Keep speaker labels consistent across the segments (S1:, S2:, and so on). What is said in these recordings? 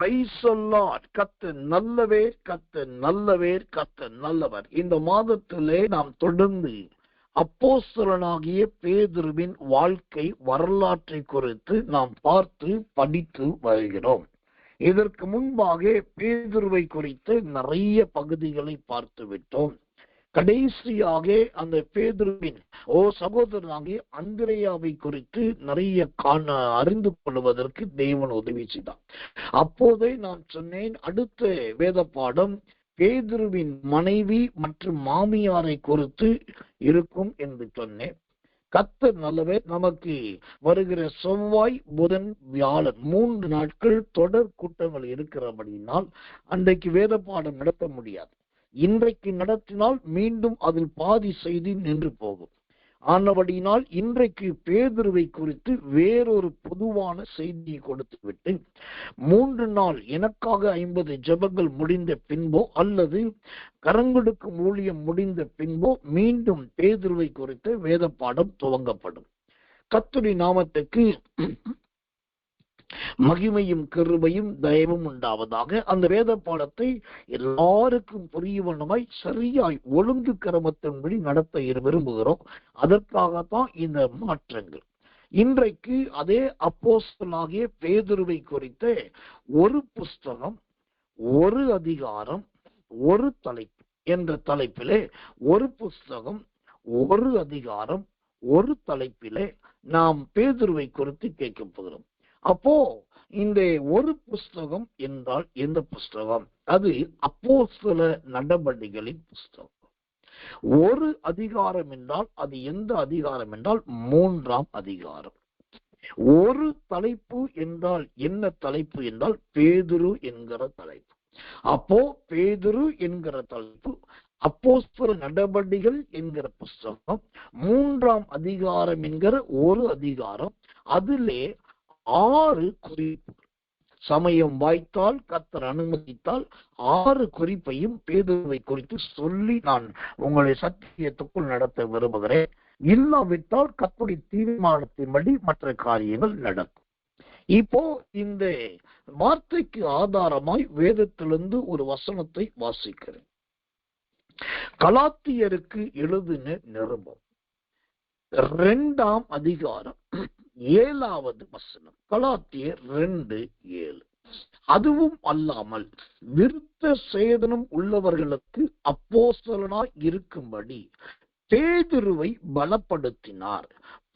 S1: Praise the Lord. கர்த்தர் நல்லவர், கர்த்தர் நல்லவர், கர்த்தர் நல்லவர். இந்த மாதத்திலே நாம் தொடர்ந்து அப்போஸ்தலனாகிய பேதுருவின் வாழ்க்கை வரலாற்றை குறித்து நாம் பார்த்து படித்து வருகிறோம். இதற்கு முன்பாக பேதுருவை குறித்து நிறைய பகுதிகளை பார்த்து விட்டோம். கடைசியாக அந்த பேதுருவின் சகோதரனாகிய அந்திரேயாவை குறித்து நிறைய அறிந்து கொள்வதற்கு தேவன் உதவி செய்தார். அப்போதே நான் சொன்னேன், அடுத்த வேத பாடம் பேதுருவின் மனைவி மற்றும் மாமியாரை குறித்து இருக்கும் என்று சொன்னேன். கர்த்தர் நல்லவர். நமக்கு வருகிற செவ்வாய், புதன், வியாழன் 3 நாட்கள் தொடர் கூட்டங்கள் இருக்கிறபடினால் அன்றைக்கு வேத பாடம் நடத்த முடியாது. இன்றைக்கு நடத்தினால் மீண்டும் அதில் பாதி செய்தி நின்று போகும். ஆனபடியினால் இன்றைக்கு பேதுருவை குறித்து வேறொரு பொதுவான செய்தியை கொடுத்து விட்டு 3 நாள் எனக்காக 50 ஜெபங்கள் முடிந்த பின்போ அல்லது கரங்கொடுக்கும் ஊழியம் முடிந்த பின்போ மீண்டும் பேதுருவை குறித்து வேத பாடம் துவங்கப்படும். கர்த்தருடைய நாமத்துக்கு மகிமையும் கிருபையும் தயவும் உண்டாவதாக. அந்த வேத பாடத்தை எல்லாருக்கும் புரியவனமாய் சரியாய் ஒழுங்கு கிரமத்தின்படி நடத்த விரும்புகிறோம். அதற்காகத்தான் இந்த மாற்றங்கள். இன்றைக்கு அதே அப்போஸ்தலனாகிய பேதுருவை குறித்த ஒரு புஸ்தகம், ஒரு அதிகாரம், ஒரு தலைப்பு என்ற தலைப்பிலே, ஒரு புஸ்தகம், ஒரு அதிகாரம், ஒரு தலைப்பிலே நாம் பேதுருவை குறித்து கேட்க போகிறோம். அப்போ இந்த ஒரு புஸ்தகம் என்றால் எந்த புஸ்தகம்? அது அப்போஸ்தல நடபடிகளின் புஸ்தகம். ஒரு அதிகாரம் என்றால் அது எந்த அதிகாரம் என்றால் 3ஆம் அதிகாரம். ஒரு தலைப்பு என்றால் என்ன தலைப்பு என்றால் பேதுரு என்கிற தலைப்பு. அப்போ பேதுரு என்கிற தலைப்பு, அப்போஸ்தல நடபடிகள் என்கிற புஸ்தகம், 3ஆம் அதிகாரம் என்கிற ஒரு அதிகாரம். அதிலே 6 குறிப்பு. சமயம் வாய்த்தால், கர்த்தர் அனுமதித்தால் 6 குறிப்பையும் பேதுருவை குறித்து சொல்லி நான் உங்களை சத்தியத்துக்குள் நடத்த விரும்புகிறேன். இல்லாவிட்டால் கர்த்தருடைய தீர்மானத்தின்படி மற்ற காரியங்கள் நடக்கும். இப்போ இந்த வார்த்தைக்கு ஆதாரமாய் வேதத்திலிருந்து ஒரு வசனத்தை வாசிக்கிறேன். கலாத்தியருக்கு எழுதின நிருபம் 2ஆம் அதிகாரம் 7வது வசனம். கலாத்தியர் 2:7. அதுவும் அல்லாமல் விருத்த சேதனம் உள்ளவர்களுக்கு அப்போஸ்தலனாய் இருக்கும்படி பேதுருவை பலப்படுத்தினார்.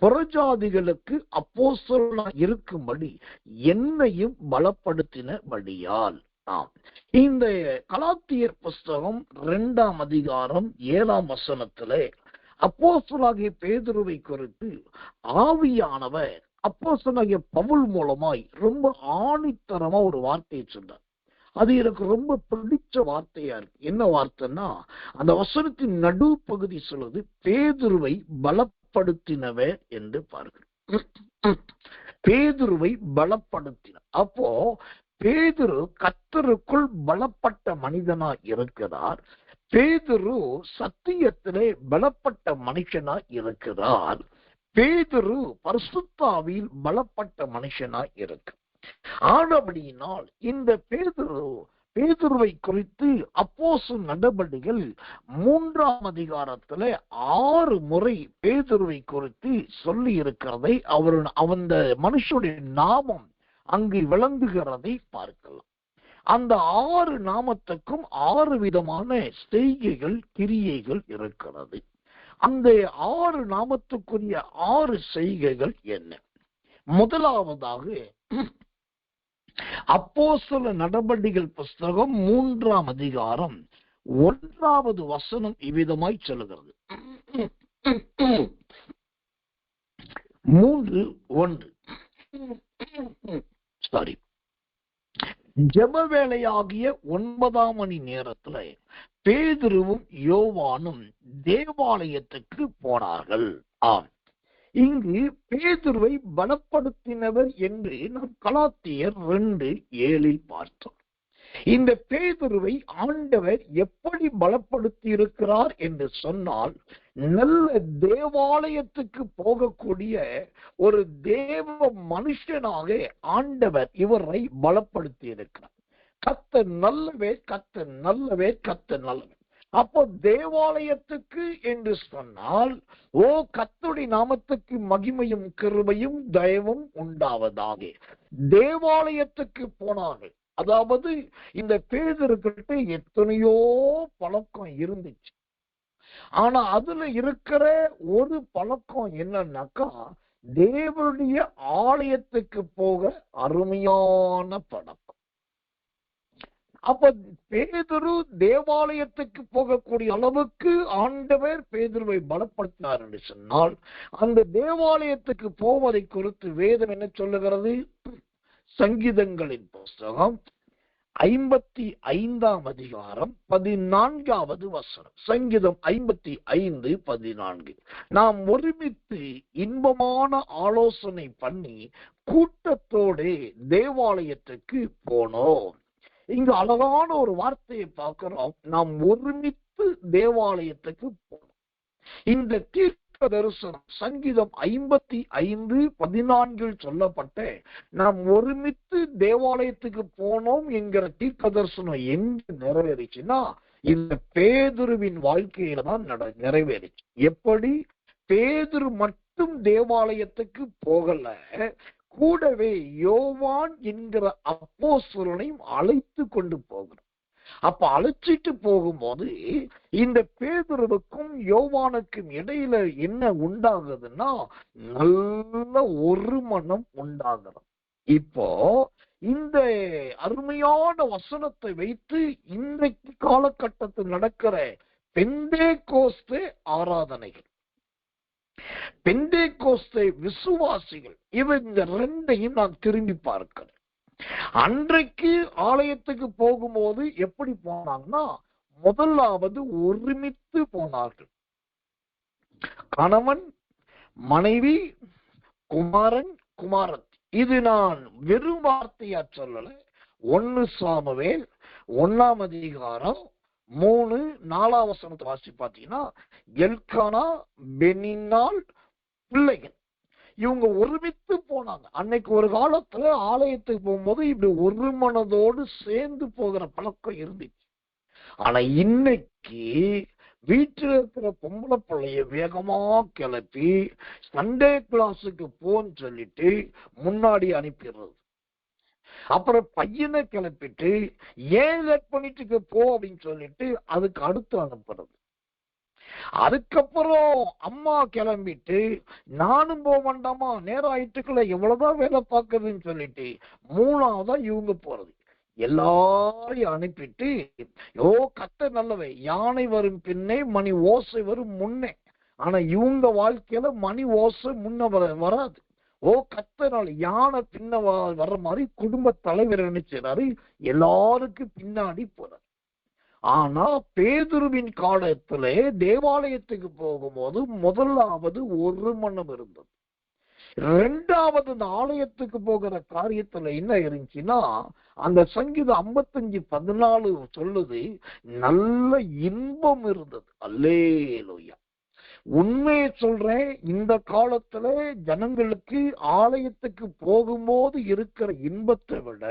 S1: புறஜாதிகளுக்கு அப்போஸ்தலனாய் இருக்கும்படி என்னையும் பலப்படுத்தினபடியால். இந்த கலாத்தியர் புஸ்தகம் 2ஆம் அதிகாரம் 7ஆம் வசனத்திலே அப்போஸ்தலனாகிய பேதுருவை குறித்து ஆவியானவர் அப்போஸ்தலனாகிய பவுல் மூலமாய் ரொம்ப ஆணித்தரமா ஒரு வார்த்தையை சொன்னார். அது எனக்கு ரொம்ப பிடிச்ச வார்த்தையா இருக்கு. என்ன வார்த்தைன்னா, அந்த வசனத்தின் நடு பகுதி சொல்லுது, பேதுருவை பலப்படுத்தினவர் என்று பாருங்கள். பேதுருவை பலப்படுத்தின. அப்போ பேதுரு கர்த்தருக்குள் பலப்பட்ட மனிதனாய் இருக்கிறார். பேதுரு சத்தியத்திலே பலப்பட்ட மனுஷனாய் இருக்கிறார். பேதுரு பரிசுத்த ஆவியில் பலப்பட்ட மனுஷனாய் இருக்கு. ஆனபடியினால் இந்த பேதுருவை குறித்து அப்போஸ்தல நடபடிகள் 3ஆம் அதிகாரத்துல 6 முறை பேதுருவை குறித்து சொல்லி இருக்கிறதை அந்த மனுஷனுடைய நாமம் அங்கு விளங்குகிறதை பார்க்கலாம். அந்த 6 நாமத்துக்கும் 6 விதமான செய்கைகள், கிரியைகள் இருக்கிறது. அந்த 6 நாமத்துக்குரிய 6 செய்கைகள் என்ன? முதலாவதாக அப்போஸ்தல நடபடிகள் புஸ்தகம் 3ஆம் அதிகாரம் 1வது வசனம் இவ்விதமாய் சொல்லுகிறது. 3:1. சாரி, ஜெப வேளையாகிய 9ஆம் மணி நேரத்துல பேதுருவும் யோவானும் தேவாலயத்துக்கு போனார்கள். இங்கு பேதுருவை பலப்படுத்தினவர் என்று நாம் கலாத்தியர் 2:7 பார்த்தோம். இந்த பேதுருவை ஆண்டவர் எப்படி பலப்படுத்தி இருக்கிறார் என்று சொன்னால், நல்ல தேவாலயத்துக்கு போகக்கூடிய ஒரு தேவ மனுஷனாக ஆண்டவர் இவரை பலப்படுத்தி இருக்கிறார். கர்த்தர் நல்லவே, கர்த்தர் நல்லவே, கர்த்தர் நல்லவே. அப்போ தேவாலயத்துக்கு என்று சொன்னால், ஓ கர்த்தருடைய நாமத்துக்கு மகிமையும் கிருபையும் தயவும் உண்டாவதாக. தேவாலயத்துக்கு போனார்கள். அதாவது இந்த பேதுருக்கிட்ட எத்தனையோ பழக்கம் இருந்துச்சு. ஆனா அதுல இருக்கிற ஒரு பழக்கம் என்னன்னாக்கா, தேவனுடைய ஆலயத்துக்கு போக அருமையான பழக்கம். அப்ப பேதுரு தேவாலயத்துக்கு போகக்கூடிய அளவுக்கு ஆண்டவர் பேதுருவை பலப்படுத்தினார் என்று சொன்னால், அந்த தேவாலயத்துக்கு போவதை குறித்து வேதம் என்ன சொல்லுகிறது? சங்கீதங்களின் புஸ்தகம் 55ஆம் அதிகாரம் 14வது வசனம். சங்கீதம் 55:14. நாம் ஒருமித்து இன்பமான ஆலோசனை பண்ணி கூட்டத்தோடு தேவாலயத்துக்கு போனோம். இங்கு அழகான ஒரு வார்த்தையை பார்க்கிறோம். நாம் ஒருமித்து தேவாலயத்துக்கு போனோம். இந்த தீர்க்க தரிசனம் சங்கீதம் 55:14 சொல்லப்பட்ட நாம் ஒருமித்து தேவாலயத்துக்கு போனோம் என்கிற தீர்க்க தரிசனம் எங்கு நிறைவேறிச்சுன்னா, இந்த பேதுருவின் வாழ்க்கையில தான் நிறைவேறிச்சு. எப்படி? பேதுரு மட்டும் தேவாலயத்துக்கு போகல, கூடவே யோவான் என்கிற அப்போஸ்தலனையும் அழைத்து கொண்டு போகிறார். அப்ப அழைச்சிட்டு போகும்போது இந்த பேதுருவுக்கும் யோவானுக்கும் இடையில என்ன உண்டாகுதுன்னா, நல்ல ஒரு மனம் உண்டாகிறது. இப்போ இந்த அருமையான வசனத்தை வைத்து இன்றைக்கு காலகட்டத்தில் நடக்கிற பெந்தேகோஸ்தே ஆராதனைகள், பெந்தேகோஸ்தே விசுவாசிகள், இந்த ரெண்டையும் நான் திரும்பி பார்க்கிறேன். அன்றைக்கு ஆலயத்துக்கு போகும்போது எப்படி போனாங்கன்னா, முதலாவது ஒருமித்து போனார்கள். கணவன், மனைவி, குமாரன், குமாரத்தி. இது நான் வெறும் வார்த்தையா சொல்லல. 1 சாமுவேல் 1ஆம் அதிகாரம் 3-4 வசனத்தை வாசி பார்த்தீங்கன்னா, எல்கானா, பெனின்னாள் பிள்ளைகள் இவங்க ஒருமித்து போனாங்க. அன்னைக்கு ஒரு காலத்துல ஆலயத்துக்கு போகும்போது இப்படி ஒரு மனதோடு சேர்ந்து போகிற பழக்கம் இருந்துச்சு. ஆனா இன்னைக்கு வீட்டில் இருக்கிற பொம்பளை பிள்ளைய வேகமா கிளப்பி சண்டே கிளாஸுக்கு போன்னு சொல்லிட்டு முன்னாடி அனுப்பிடுறது. அப்புறம் பையனை கிளப்பிட்டு ஏன் லேட் பண்ணிட்டு போ அப்படின்னு சொல்லிட்டு அதுக்கு அடுத்து அனுப்புறது. அதுக்கப்புறம் அம்மா கிளம்பிட்டு நானும் போக வேண்டாமா, நேரம் ஆயிட்டுக்குள்ள எவ்வளவுதான் வேலை பார்க்கறதுன்னு சொல்லிட்டு 3ஆவதா இவங்க போறது. எல்லாரையும் அனுப்பிட்டு, ஓ கர்த்தர் நல்லவை, யானை வரும் பின்னே மணி ஓசை வரும் முன்னே. ஆனா இவங்க வாழ்க்கையில மணி ஓசை முன்ன வராது. ஓ கர்த்தர் யானை பின்ன வர்ற மாதிரி குடும்ப தலைவர் நினைச்சாரு, எல்லாருக்கும் பின்னாடி போறாரு. ஆனா பேதுருவின் காலத்திலே தேவாலயத்துக்கு போகும்போது முதலாவது ஒரு மனம் இருந்தது. 2வது இந்த ஆலயத்துக்கு போகிற காரியத்துல என்ன இருந்துச்சுன்னா, அந்த சங்கீதம் 55:14 சொல்லுது, நல்ல இன்பம் இருந்தது. அல்லேலூயா. உண்மையை சொல்றேன், இந்த காலத்துல ஜனங்களுக்கு ஆலயத்துக்கு போகும்போது இருக்கிற இன்பத்தை விட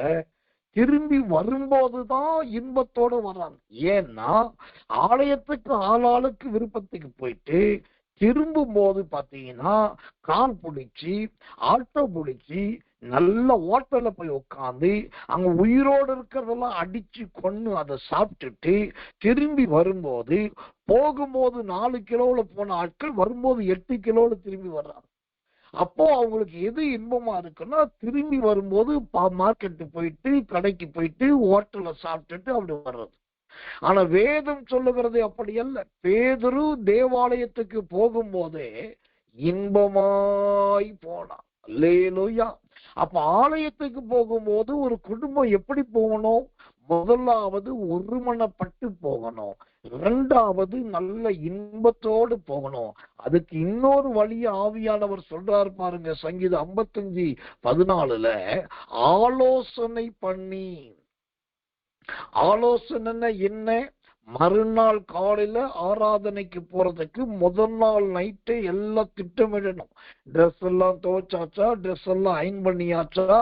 S1: திரும்பி வரும்போதுதான் இன்பத்தோட வர்றாங்க. ஏன்னா ஆலயத்துக்கு ஆளாளுக்கு விருப்பத்துக்கு போயிட்டு திரும்பும் போது பாத்தீங்கன்னா கார் பிடிச்சி ஆட்டோ பிடிச்சி நல்ல ஹோட்டல்ல போய் உட்காந்து அங்க உயிரோடு இருக்கிறதெல்லாம் அடிச்சு கொண்டு அதை சாப்பிட்டுட்டு திரும்பி வரும்போது, போகும்போது 4 கிலோல போன ஆட்கள் வரும்போது 8 கிலோல திரும்பி வர்றாங்க. அப்போ அவங்களுக்கு எது இன்பமா இருக்குன்னா, திரும்பி வரும்போது மார்க்கெட்டு போயிட்டு கடைக்கு போயிட்டு ஹோட்டல்ல சாப்பிட்டுட்டு அப்படி வர்றது. ஆனா வேதம் சொல்லுகிறது அப்படி அல்ல. பேதுரு தேவாலயத்துக்கு போகும்போதே இன்பமாய் போனான். அல்லேலூயா. அப்ப ஆலயத்துக்கு போகும்போது ஒரு குடும்பம் எப்படி போகணும்? முதலாவது ஒருமனப்பட்டு போகணும். 2வது நல்ல இன்பத்தோடு போகணும். அதுக்கு இன்னொரு வழிய ஆவியானவர் சொல்றாரு பாருங்க. சங்கீதம் 55:14 ஆலோசனை பண்ணி. ஆலோசனை என்ன? மறுநாள் காலையில ஆராதனைக்கு போறதுக்கு முதல் நாள் நைட்டு எல்லாம் திட்டமிடணும். ட்ரெஸ் எல்லாம் துவைச்சாச்சா, ட்ரெஸ் எல்லாம் அயன் பண்ணியாச்சா,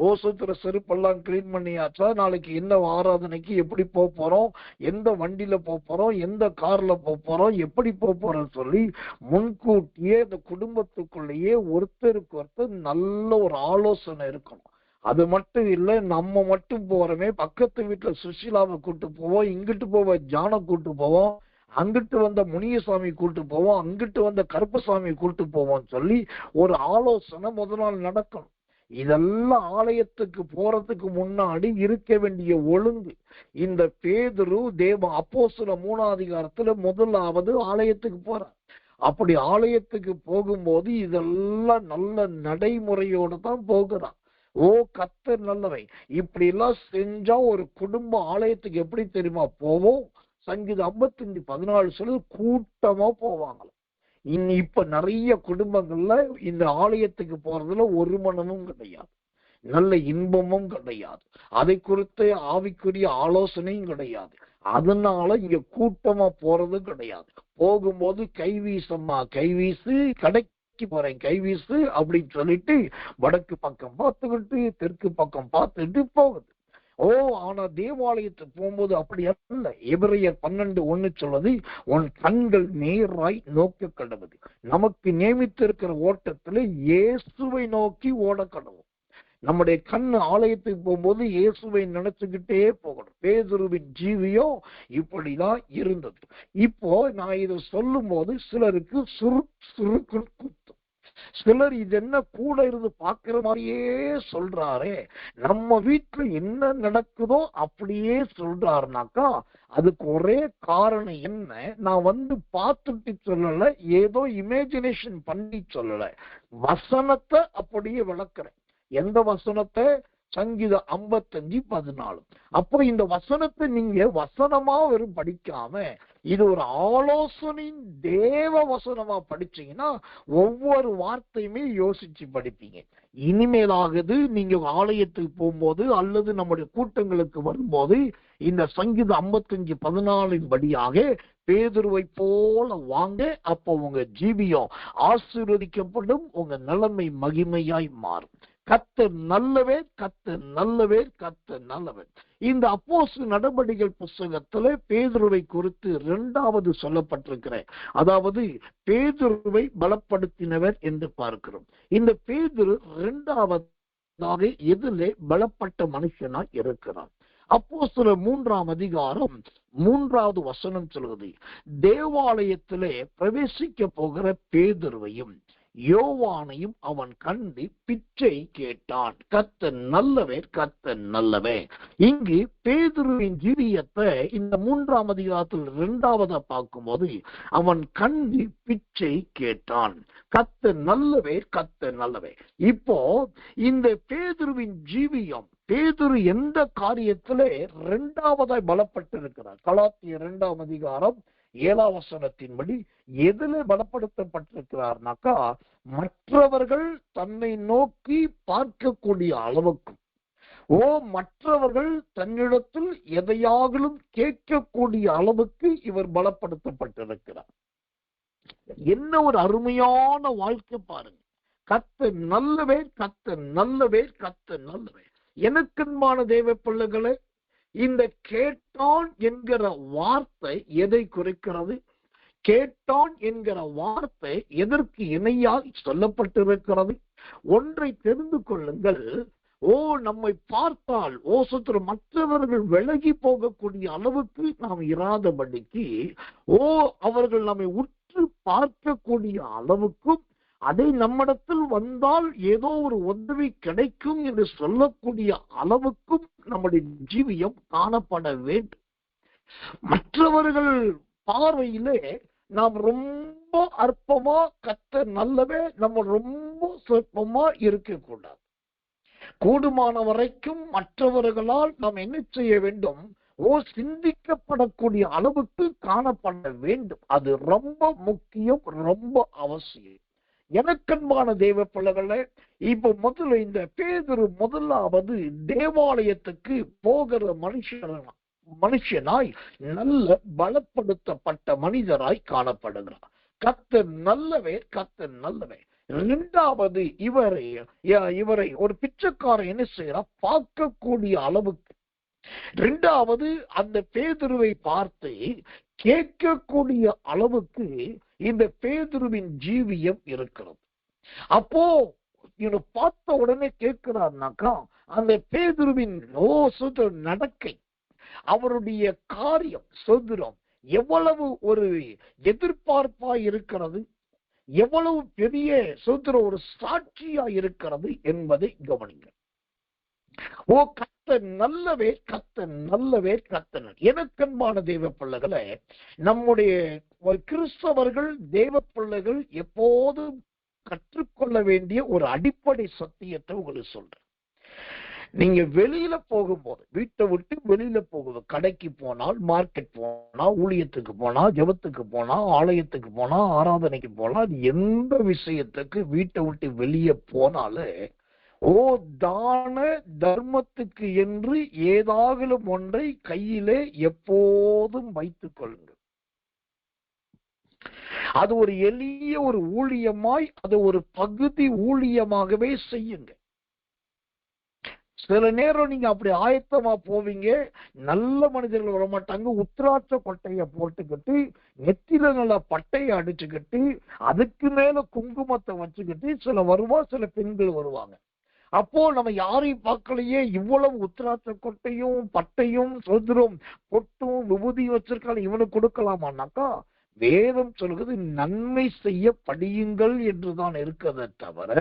S1: ஓசுத்துற செருப்பெல்லாம் கிளீன் பண்ணியாச்சா, நாளைக்கு என்ன ஆராதனைக்கு எப்படி போறோம், எந்த வண்டியில போறோம், எந்த கார்ல போறோம், எப்படி போறோம் சொல்லி முன்கூட்டியே இந்த குடும்பத்துக்குள்ளேயே ஒருத்தருக்கு ஒருத்தர் நல்ல ஒரு ஆலோசனை இருக்கணும். அது மட்டும் இல்ல, நம்ம மட்டும் போறோமே, பக்கத்து வீட்டுல சுஷிலாவை கூட்டு போவோம், இங்கிட்டு போவோம் ஜான கூட்டு போவோம், அங்கிட்டு வந்த முனியசாமி கூட்டு போவோம், அங்கிட்டு வந்த கருப்பசாமி கூட்டு போவோம் சொல்லி ஒரு ஆலோசனை முதல் நாள் நடக்கணும். இதெல்லாம் ஆலயத்துக்கு போறதுக்கு முன்னாடி இருக்க வேண்டிய ஒழுங்கு. இந்த பேதுரு அப்போஸ்தலர் 3ஆம் அதிகாரத்துல முதலாவது ஆலயத்துக்கு போறார். அப்படி ஆலயத்துக்கு போகும்போது இதெல்லாம் நல்ல நடைமுறையோடு தான் போகிறான். ஓ கர்த்தர் நல்லவை. இப்படி எல்லாம் செஞ்சா ஒரு குடும்பம் ஆலயத்துக்கு எப்படி தெரியுமா போவோம்? சங்கீதம் 55:14 சொல்லி கூட்டமா போவாங்க. இப்ப நிறைய குடும்பங்கள்ல இந்த ஆலயத்துக்கு போறதுல ஒரு மனமும் கிடையாது, நல்ல இன்பமும் கிடையாது, அதை குறித்த ஆவிக்குரிய ஆலோசனையும் கிடையாது. அதனால இங்க கூட்டமா போறது கிடையாது. போகும்போது கைவீசம்மா கைவீசு, கடைக்கு போறேன் கைவீசு அப்படின்னு சொல்லிட்டு வடக்கு பக்கம் பார்த்துக்கிட்டு தெற்கு பக்கம் பார்த்துட்டு போகுது. ஆனா தேவாலயத்துக்கு போகும்போது அப்படி அல்ல. எபிரேயர் 12:1 சொல்வது, உன் கண்கள் நேராய் நோக்க கடவுது. நமக்கு நியமித்திருக்கிற ஓட்டத்துல இயேசுவை நோக்கி ஓட கடவுள். நம்முடைய கண்ணு ஆலயத்துக்கு போகும்போது இயேசுவை நினைச்சுக்கிட்டே போகணும். பேதுருவின் ஜீவியம் இப்படிதான் இருந்தது. இப்போ நான் இதை சொல்லும் போது சிலருக்கு சுருக்கு குத்தும். சிலர் இது என்ன கூட இருந்து பாக்குற மாதிரியே சொல்றாரே, நம்ம வீட்டுல என்ன நடக்குதோ அப்படியே சொல்றாருனாக்கா அதுக்கு ஒரே காரணம் என்ன? நான் பார்த்துட்டு சொல்லல, ஏதோ இமேஜினேஷன் பண்ணி சொல்லல, வசனத்தை அப்படியே விளக்குறேன். எந்த வசனத்தை? சங்கீதம் 55:14. அப்போ இந்த வசனத்தை நீங்க வசனமா வெறும் படிக்காம இது ஒரு ஆலோசனையின் தேவ வசனமா படிச்சீங்கன்னா ஒவ்வொரு வார்த்தையுமே யோசிச்சு படிப்பீங்க. இனிமேலாகுது நீங்க ஆலயத்துக்கு போகும்போது அல்லது நம்முடைய கூட்டங்களுக்கு வரும்போது இந்த சங்கீதம் 55:14 படியாக பேதுருவை போல வாங்க. அப்போ உங்க ஜீவியம் ஆசீர்வதிக்கப்படும், உங்க நிலைமை மகிமையாய் மாறும். கர்த்தர் நல்லவே, கர்த்தர் நல்லவே, கர்த்தர் நல்லவர். இந்த அப்போஸ்தலர் நடபடிகள் புஸ்தகத்துல பேதுருவை குறித்து 2வது சொல்லப்பட்டிருக்கிற, அதாவது பேதுருவை பலப்படுத்தினவர் என்று பார்க்கிறோம். இந்த பேதுரு 2வது எதிலே பலப்பட்ட மனுஷனாய் இருக்கிறார். அப்போஸ்தலர் 3ஆம் அதிகாரம் 3வது வசனம் சொல்கிறது, தேவாலயத்திலே பிரவேசிக்க போகிற பேதுருவையும் யோவானையும் அவன் கண்டு பிச்சை கேட்டான். கர்த்தர் நல்லவே, கர்த்தர் நல்லவே. இங்கு பேதுருவின் ஜீவியத்தை இந்த 3ஆம் அதிகாரத்தில் 2வது பார்க்கும்போது அவன் கண்டு பிச்சை கேட்டான். கர்த்தர் நல்லவே, கர்த்தர் நல்லவே. இப்போ இந்த பேதுருவின் ஜீவியம், பேதுரு எந்த காரியத்திலே 2வதாய் பலப்பட்டிருக்கிறார்? கலாத்தியர் 2ஆம் அதிகாரம் 7ஆம் வசனத்தின்படி எதிலே பலப்படுத்தப்பட்டிருக்கிறார்னாக்கா, மற்றவர்கள் தன்னை நோக்கி பார்க்கக்கூடிய அளவுக்கும், மற்றவர்கள் தன்னிடத்தில் எதையாகிலும் கேட்கக்கூடிய அளவுக்கு இவர் பலப்படுத்தப்பட்டிருக்கிறார். என்ன ஒரு அருமையான வாழ்க்கை பாருங்க. கர்த்தர் நல்லவே, கர்த்தர் நல்லவே, கர்த்தர் நல்லவே. எனக்கன்பான தேவ பிள்ளைகளே, இந்த கேட்டான் என்கிற வார்த்தை எதை குறிக்கிறது? கேட்டான் என்கிற வார்த்தை எதற்கு இணையாய் சொல்லப்பட்டிருக்கிறது? ஒன்றை தெரிந்து கொள்ளுங்கள். நம்மை பார்த்தால் சுற்று மற்றவர்கள் விலகி போகக்கூடிய அளவுக்கு நாம் இராதபடிக்கு, அவர்கள் நம்மை உற்று பார்க்கக்கூடிய அளவுக்கும், அதை நம்மிடத்தில் வந்தால் ஏதோ ஒரு உதவி கிடைக்கும் என்று சொல்லக்கூடிய அளவுக்கும் நம்முடைய ஜீவியம் காணப்பட வேண்டும். மற்றவர்கள் பார்வையிலே நாம் ரொம்ப அற்பமா, கர்த்தர் நல்லவே, நம்ம ரொம்ப சொற்பமா இருக்கக்கூடாது. கூடுமான வரைக்கும் மற்றவர்களால் நாம் என்ன செய்ய வேண்டும்? சிந்திக்கப்படக்கூடிய அளவுக்கு காணப்பட வேண்டும். அது ரொம்ப முக்கியம், ரொம்ப அவசியம். எனக்கன்பான தேவ பிள்ளைகளே, இப்ப முதல்ல இந்த பேதுரு முதலாவது தேவாலயத்துக்கு போகிற மனுஷனாய் நல்ல பலப்படுத்தப்பட்ட மனிதராய் காணப்படுகிறார். கர்த்தர் நல்லவே, கர்த்தர் நல்லவே. இரண்டாவது இவரை ஒரு பிச்சைக்காரன் என்ன செய்யறான், பார்க்கக்கூடிய அளவுக்கு. இரண்டாவது அந்த பேதுருவை பார்த்து கேட்கக்கூடிய அளவுக்கு இந்த பேதுருவின் ஜீவியம் இருக்கிறது. அப்போ இவனை பார்த்த உடனே கேட்கிறார்னாக்கா அந்த பேதுருவின் நடக்கை, அவருடைய காரியம் சுதந்திரம் எவ்வளவு ஒரு எதிர்பார்ப்பா இருக்கிறது, எவ்வளவு பெரிய சுதந்திரம் ஒரு சாட்சியா இருக்கிறது என்பதை கவனிங்க. ஓ கர்த்தர் நல்லவே, கர்த்தர் நல்லவே, கர்த்தர். எனக்கன்பான தேவ பிள்ளைகளை, நம்முடைய ஒரு கிறிஸ்தவர்கள் தேவ பிள்ளைகள் எப்போதும் கற்றுக்கொள்ள வேண்டிய ஒரு அடிப்படை சத்தியத்தை உங்களுக்கு சொல்றேன். நீங்க வெளியில போகும்போது, வீட்டை விட்டு வெளியில போகுது, கடைக்கு போனால், மார்க்கெட் போனா, ஊழியத்துக்கு போனா, ஜெபத்துக்கு போனா, ஆலயத்துக்கு போனா, ஆராதனைக்கு போனா, எந்த விஷயத்துக்கு வீட்டை விட்டு வெளியே போனாலே தான தர்மத்துக்கு என்று ஏதாகிலும் ஒன்றை கையிலே எப்போதும் வைத்துக் கொள்ளுங்கள். அது ஒரு எளிய ஒரு ஊழியமாய், அது ஒரு பகுதி ஊழியமாகவே செய்யுங்க. சில நேரம் நீங்க அப்படி ஆயத்தமா போவீங்க, நல்ல மனிதர்கள் வரமாட்டாங்க, உத்திராட்ச கொட்டைய போட்டுக்கிட்டு, நெத்தில நல்ல பட்டையை அடிச்சுக்கிட்டு, அதுக்கு மேல குங்குமத்தை வச்சுக்கிட்டு சில வருவா, சில பெண்கள் வருவாங்க. அப்போ நம்ம யாரையும் பார்க்கலையே, இவ்வளவு உத்திராட்ச கொட்டையும் பட்டையும் சுதந்திரம் பொட்டும் விபூதி வச்சிருக்காங்க, இவனுக்கு கொடுக்கலாமான்னாக்கா வேதம் சொல்கிறது நன்மை செய்ய படியுங்கள் என்றுதான் இருக்கிறத தவிர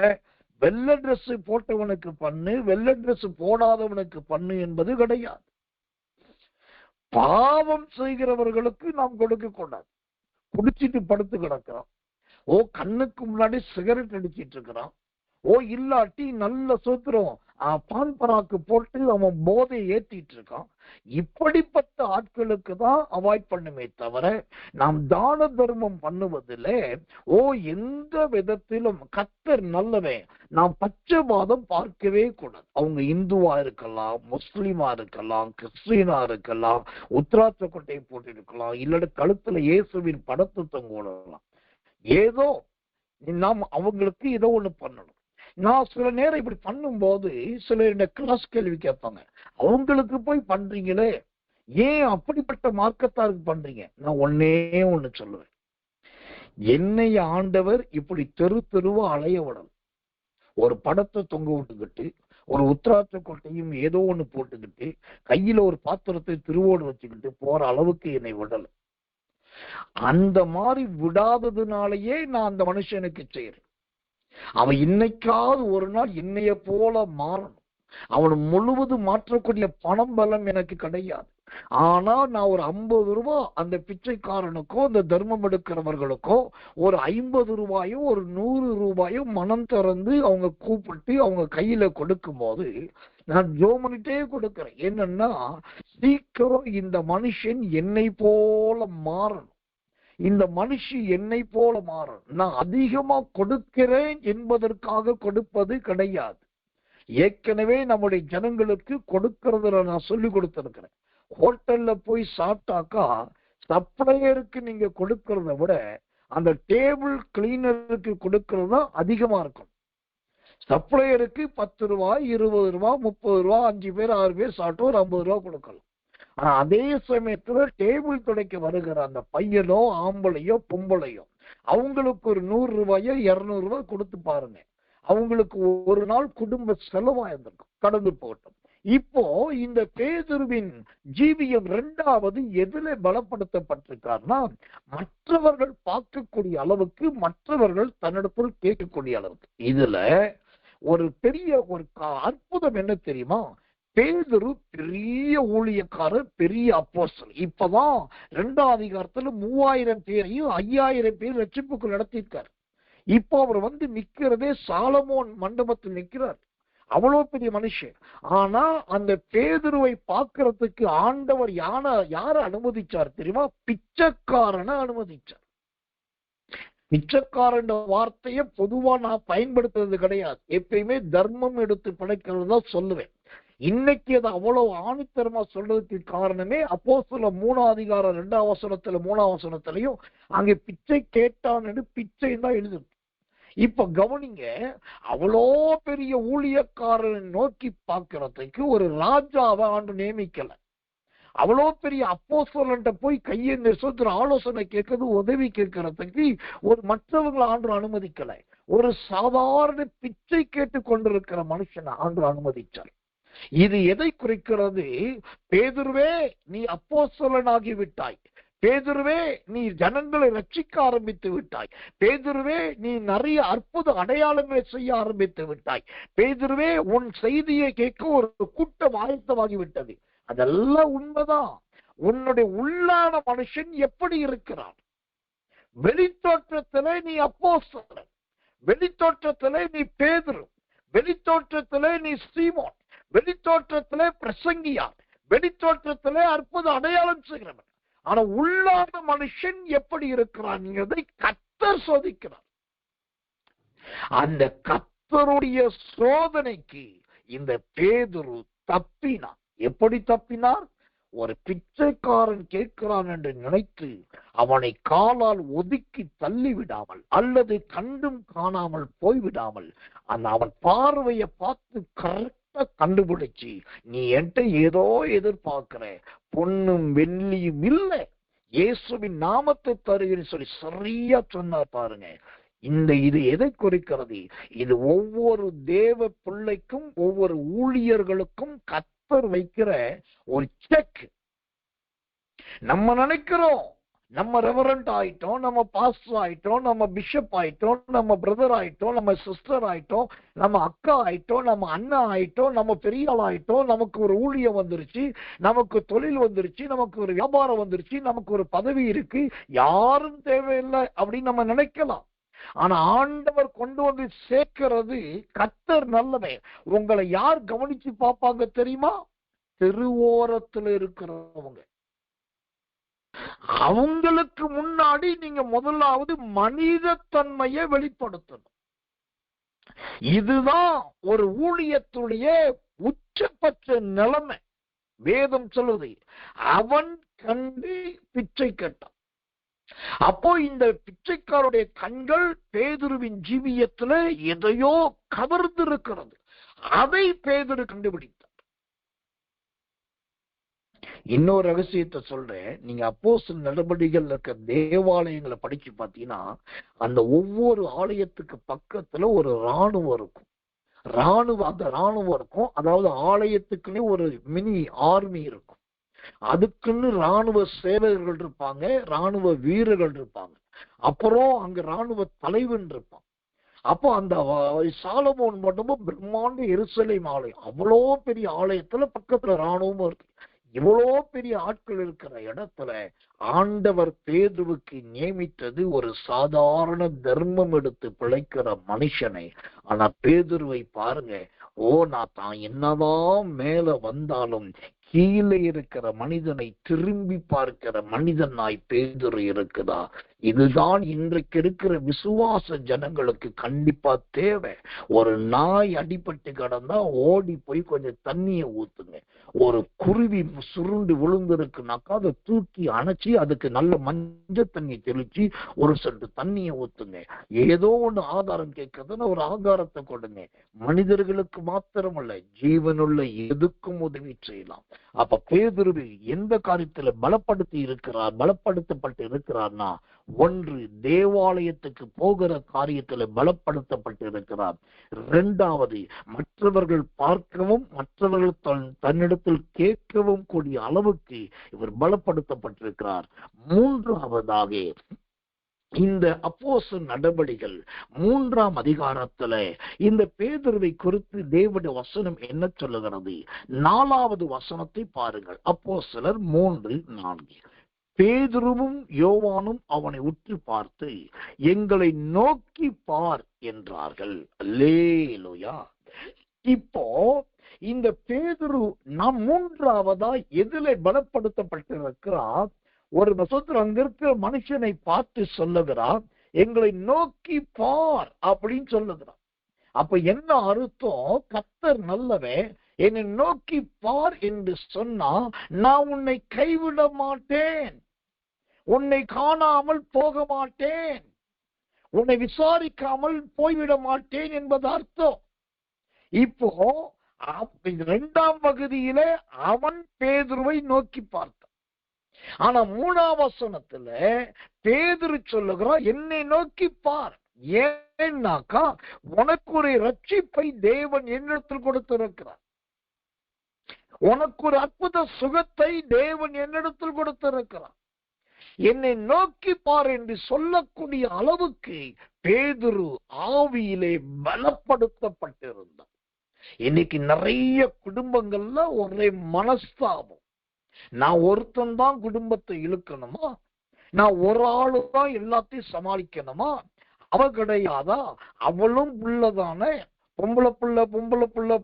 S1: வெள்ளை டிரெஸ் போட்டவனுக்கு பண்ணு, வெள்ளை டிரெஸ் போடாதவனுக்கு பண்ணு என்பது கிடையாது. பாவம் செய்கிறவர்களுக்கு நாம் கொடுக்க கூடாது. குடிச்சிட்டு படுத்து கிடக்கிறான், கண்ணுக்கு முன்னாடி சிகரெட் அடிச்சிட்டு இருக்கிறான், இல்லாட்டி நல்ல சூத்திரம் பான் பராக்கு போட்டு அவன் போதை ஏற்றிட்டு இருக்கான். இப்படிப்பட்ட ஆட்களுக்கு தான் அவாய்ட் பண்ணுமே தவிர நாம் தான தர்மம் பண்ணுவதில்லை. எந்த விதத்திலும் கர்த்தர் நல்லவே, நாம் பட்சபாதம் பார்க்கவே கூடாது. அவங்க இந்துவா இருக்கலாம், முஸ்லிமா இருக்கலாம், கிறிஸ்டியனா இருக்கலாம், உத்திராட்ச கொட்டையை போட்டு இருக்கலாம், இல்லாட்டி கழுத்துல இயேசுவின் படத்தை தொங்கலாம். ஏதோ நாம் அவங்களுக்கு ஏதோ ஒண்ணு பண்ணணும். நான் சில நேரம் இப்படி பண்ணும்போது சில இந்த கிளாஸ் கேள்வி கேட்பாங்க, அவங்களுக்கு போய் பண்றீங்களே, ஏன் அப்படிப்பட்ட மார்க்கத்தாருக்கு பண்றீங்க? நான் ஒண்ணு சொல்லுவேன், என்னைய ஆண்டவர் இப்படி தெருவா அலைய விடணும். ஒரு படத்தை தொங்க விட்டுக்கிட்டு, ஒரு உத்திராட்ச கொட்டையும் ஏதோ ஒண்ணு போட்டுக்கிட்டு, கையில ஒரு பாத்திரத்தை திருவோடு வச்சுக்கிட்டு போற அளவுக்கு என்னை விடல. அந்த மாதிரி விடாததுனாலயே நான் அந்த மனுஷனுக்கு செய்யறேன். அவன் இன்னைக்காவது ஒரு நாள் என்னைய போல மாறணும். அவன் முழுவதும் மாற்றக்கூடிய பணம் பலம் எனக்கு கிடையாது. ஆனா நான் ஒரு 50 ரூபாய் அந்த பிச்சைக்காரனுக்கோ, அந்த தர்மம் எடுக்கிறவர்களுக்கோ ஒரு 50 ரூபாயோ ஒரு 100 ரூபாயோ மனம் திறந்து அவங்க கூப்பிட்டு அவங்க கையில கொடுக்கும் போது நான் ஜோமனிட்டே கொடுக்கிறேன். என்னன்னா, சீக்கிரம் இந்த மனுஷன் என்னை போல மாறணும், இந்த மனுஷி என்னை போல மாறணும். நான் அதிகமா கொடுக்கிறேன் என்பதற்காக கொடுப்பது கிடையாது. ஏற்கனவே நம்முடைய ஜனங்களுக்கு கொடுக்கறதுல நான் சொல்லி கொடுத்திருக்கிறேன். ஹோட்டல்ல போய் சாப்பிட்டாக்கா சப்ளையருக்கு நீங்க கொடுக்கறத விட அந்த டேபிள் கிளீனருக்கு கொடுக்கறது தான் அதிகமா இருக்கும். சப்ளையருக்கு 10 ரூபாய், 20 ரூபாய், 30 ரூபாய், 5 பேர் 6 பேர் சாப்பிட்டு ஒரு 50 ரூபாய் கொடுக்கலாம். ஆனா அதே சமயத்துல டேபிள் துடைக்க வருகிற அந்த பையனோ ஆம்பளையோ பொம்பளையோ அவங்களுக்கு ஒரு 100 ரூபாயோ 200 ரூபாய் கொடுத்து பாருங்க, அவங்களுக்கு ஒரு நாள் குடும்ப செலவாயிருந்திருக்கும். கடந்து போகட்டும். இப்போ இந்த பேதுருவின் ஜீவியம் இரண்டாவது எதுல பலப்படுத்தப்பட்டிருக்காருன்னா, மற்றவர்கள் பார்க்கக்கூடிய அளவுக்கு, மற்றவர்கள் தன்னிடத்தில் கேட்கக்கூடிய அளவுக்கு. இதுல ஒரு பெரிய ஒரு அற்புதம் என்ன தெரியுமா? பேதுரு பெரிய ஊழியக்காரர், பெரிய அப்போஸ்தலர். இப்பதான் 2ஆம் அதிகாரத்துல 3000 பேரையும் 5000 பேர் ரட்சிப்புக்கு நடத்தியிருக்காரு. இப்போ அவர் வந்து நிக்கிறதே சாலமோன் மண்டபத்தில் நிற்கிறார். அவ்வளவு பெரிய மனுஷன். ஆனா அந்த பேதுருவை பார்க்கறதுக்கு ஆண்டவர் யார அனுமதிச்சார் தெரியுமா? பிச்சைக்காரனை அனுமதிச்சார். பிச்சைக்காரன் வார்த்தையை பொதுவா நான் பயன்படுத்துறது கிடையாது. எப்பயுமே தர்மம் எடுத்து படைக்கிறது தான் சொல்லுவேன். இன்னைக்கு அது அவ்வளவு ஆணித்தரமா சொல்றதுக்கு காரணமே அப்போஸ்தலர் 3:2 3 அங்கே பிச்சை கேட்டான் என்று பிச்சை தான் எழுதுது. இப்ப கவனிங்க, அவ்வளோ பெரிய ஊழியக்காரனை நோக்கி பார்க்கறதுக்கு ஒரு ராஜாவை ஆண்டு நியமிக்கல. அவ்வளோ பெரிய அப்போஸ்தலன்ட்ட போய் கையேந்தி சொல்ற ஆலோசனை கேட்கறது, உதவி கேட்கறதுக்கு ஒரு மற்றவங்களை ஆண்டு அனுமதிக்கல. ஒரு சாதாரண பிச்சை கேட்டு கொண்டிருக்கிற மனுஷனை ஆண்டு அனுமதிச்சார். இது எதை குறிக்கிறது? பேதுருவே, நீ அப்போஸ்தலனாகி விட்டாய். பேதுருவே, நீ ஜனங்களை ரட்சிக்க ஆரம்பித்து விட்டாய். பேதுருவே, நீ நிறைய அற்புத அடையாளங்களை செய்ய ஆரம்பித்து விட்டாய். பேதுருவே, உன் செய்தியை கேட்க ஒரு கூட்டம் ஆயத்தமாகி விட்டது. அதெல்லாம் உண்மைதான். உன்னுடைய உள்ளான மனுஷன் எப்படி இருக்கிறான்? வெளித்தோற்றத்திலே நீ அப்போஸ்தலன், வெளித்தோற்றத்திலே நீ பேதுரு, வெளித்தோற்றத்திலே நீ சீமோன், வெளித்தோற்றத்திலே பிரசங்கியார், வெளித்தோற்றத்திலே அற்புத அடையாளம் செய்கிறவன். ஆனா உள்ளான மனுஷன் எப்படி இருக்கிறான்? கர்த்தர் சோதிக்கிறார். அந்த கர்த்தருடைய சோதனைக்கு இந்த பேதுரு தப்பினார். எப்படி தப்பினார்? ஒரு பிச்சைக்காரன் கேட்கிறான் என்று நினைத்து அவனை காலால் ஒதுக்கி தள்ளிவிடாமல் அல்லது கண்டும் காணாமல் போய்விடாமல் அவன் பார்வையை பார்த்து கரெக்டா கண்டுபிடிச்சு, நீ என்கிட்ட ஏதோ எதிர்பார்க்கிற, பொன்னும் வெள்ளியும் இல்லை, இயேசுவின் நாமத்தை தருகிறேன்னு சொல்லி சரியா சொன்னார் பாருங்க. இது எதை குறிக்கிறது? இது ஒவ்வொரு தேவ பிள்ளைக்கும் ஒவ்வொரு ஊழியர்களுக்கும் கர்த்தர் வைக்கிற ஒரு செக். நம்ம நினைக்கிறோம் நம்ம ரெவரண்ட் ஆயிட்டோம், நம்ம பாஸ்டர் ஆயிட்டோம், நம்ம பிஷப் ஆயிட்டோம், நம்ம பிரதர் ஆயிட்டோம், நம்ம சிஸ்டர் ஆயிட்டோம், நம்ம அக்கா ஆயிட்டோம், நம்ம அண்ணா ஆயிட்டோம், நம்ம பெரிய ஆள் ஆயிட்டோம், நமக்கு ஒரு ஊழியம் வந்துருச்சு, நமக்கு தொழில் வந்துருச்சு, நமக்கு ஒரு வியாபாரம் வந்துருச்சு, நமக்கு ஒரு பதவி இருக்கு, யாரும் தேவையில்லை அப்படின்னு நம்ம நினைக்கலாம். ஆனா ஆண்டவர் கொண்டு வந்து சேர்க்கிறது கர்த்தர் நல்லவன். உங்களை யார் கவனிச்சு பார்ப்பாங்க தெரியுமா? தெருவோரத்துல இருக்கிறவங்க. அவங்களுக்கு முன்னாடி நீங்க முதலாவது மனித தன்மையை வெளிப்படுத்தணும். இதுதான் ஒரு ஊழியத்துடைய உச்சபட்ச நிலைமை. வேதம் சொல்லுது, அவன் கண்டு பிச்சை கேட்டான். அப்போ இந்த பிச்சைக்காருடைய கண்கள் பேதுருவின் ஜீவியத்துல எதையோ கவர்ந்து இருக்கிறது. அதை பேதுரு கண்டுபிடித்தார். இன்னொரு ரகசியத்தை சொல்றேன். நீங்க அப்போஸ்தலர் நடபடிகள் இருக்க தேவாலயங்களை படிச்சு பாத்தீங்கன்னா, அந்த ஒவ்வொரு ஆலயத்துக்கு பக்கத்துல ஒரு ராணுவம் இருக்கும். அந்த ராணுவம் இருக்கும். அதாவது ஆலயத்துக்குன்னே ஒரு மினி ஆர்மி இருக்கும். அதுக்குன்னு ராணுவ சேவகர்கள் இருப்பாங்க, ராணுவ வீரர்கள் இருப்பாங்க, அப்புறம் அங்க ராணுவ தலைவன் இருப்பான். அப்போ அந்த சாலமோன் மண்டபம் பிரம்மாண்ட எருசலேம் ஆலயம், அவ்வளோ பெரிய ஆலயத்துல பக்கத்துல ராணுவமும் இருக்கு. இவ்வளோ பெரிய ஆட்கள் இருக்கிற இடத்துல ஆண்டவர் பேதுருவுக்கு நியமித்தது ஒரு சாதாரண தர்மம் எடுத்து பிழைக்கிற மனுஷனை. ஆனா பேதுருவை பாருங்க, நான் தான் என்னதான் மேல வந்தாலும் கீழே இருக்கிற மனிதனை திரும்பி பார்க்கிற மனிதனாய் பேதுரு இருக்குதா? இதுதான் இன்றைக்கு இருக்கிற விசுவாச ஜனங்களுக்கு கண்டிப்பா தேவை. ஒரு நாய் அடிபட்டு கிடந்தா ஓடி போய் கொஞ்சம் தண்ணியை ஊத்துங்க. ஒரு குருவி சுருண்டு விழுந்திருக்குனாக்கா அதை தூக்கி அணைச்சி அதுக்கு நல்ல மஞ்சள் தண்ணி தெளிச்சு ஒரு சொட்டு தண்ணியை ஊத்துங்க. ஏதோ ஒண்ணு ஆதாரம் கேட்கறதுன்னு ஒரு ஆதாரத்தை கொடுங்க. மனிதர்களுக்கு மாத்திரமல்ல, ஜீவனுள்ள எதுக்கும் உதவி செய்யலாம். அப்ப பேதுரு எந்த காரியத்துல பலப்படுத்தப்பட்டு இருக்கிறார்னா, ஒன்று தேவாலயத்துக்கு போகிற காரியத்துல பலப்படுத்தப்பட்டு இருக்கிறார். இரண்டாவது, மற்றவர்கள் பார்க்கவும் மற்றவர்கள் தன்னிடத்தில் கேட்கவும் கூடிய அளவுக்கு இவர் பலப்படுத்தப்பட்டிருக்கிறார். மூன்றாவதாக, இந்த அப்போஸ்தலர் நடபடிகள் 3ஆம் அதிகாரத்துல இந்த பேதுருவை குறித்து தேவனுடைய வசனம் என்ன சொல்லுகிறது? 4வது வசனத்தை பாருங்கள். அப்போஸ்தலர் 3:4. பேதுருவும் யோவானும் அவனை உற்று பார்த்து, எங்களை நோக்கி பார் என்றார்கள். அல்லேலூயா. இப்போ இந்த பேதுரு நாம் 3ஆவதா எதிலே பலப்படுத்தப்பட்டிருக்கிறார்? ஒரு வசனத்தில் அங்க இருக்கிற மனுஷனை பார்த்து சொல்லுகிறார், எங்களை நோக்கி பார் அப்படின்னு சொல்லுகிறார். அப்ப என்ன அர்த்தம்? கர்த்தர் நல்லவன், என்னை நோக்கி பார் என்று சொன்னா நான் உன்னை கைவிட மாட்டேன், உன்னை காணாமல் போக மாட்டேன், உன்னை விசாரிக்காமல் போய்விட மாட்டேன் என்பது அர்த்தம். இப்போ 2ஆம் பகுதியிலே அவன் பேதுருவை நோக்கி பார்த்தான். ஆனா 3ஆம் வசனத்துல பேதுரு சொல்லுகிறான், என்னை நோக்கி பார். ஏன்னாக்கா உனக்கு ஒரு ரட்சிப்பை தேவன் என்னிடத்தில் கொடுத்திருக்கிறார், உனக்கு ஒரு அற்புத சுகத்தை தேவன் என்னிடத்தில் கொடுத்திருக்கிறார், என்னை நோக்கி பார் என்று சொல்லக்கூடிய அளவுக்கு பேதுரு ஆவியிலே பலப்படுத்தப்பட்டிருந்தார். இன்னைக்கு நிறைய குடும்பங்கள்ல ஒரே மனஸ்தாபம். நான் ஒருத்தன் தான் குடும்பத்தை இழுக்கணுமா, நான் ஒரு ஆளு தான் எல்லாத்தையும் சமாளிக்கணுமா, அவ கிடையாதா, அவளும் புள்ளதானே, பொம்பளை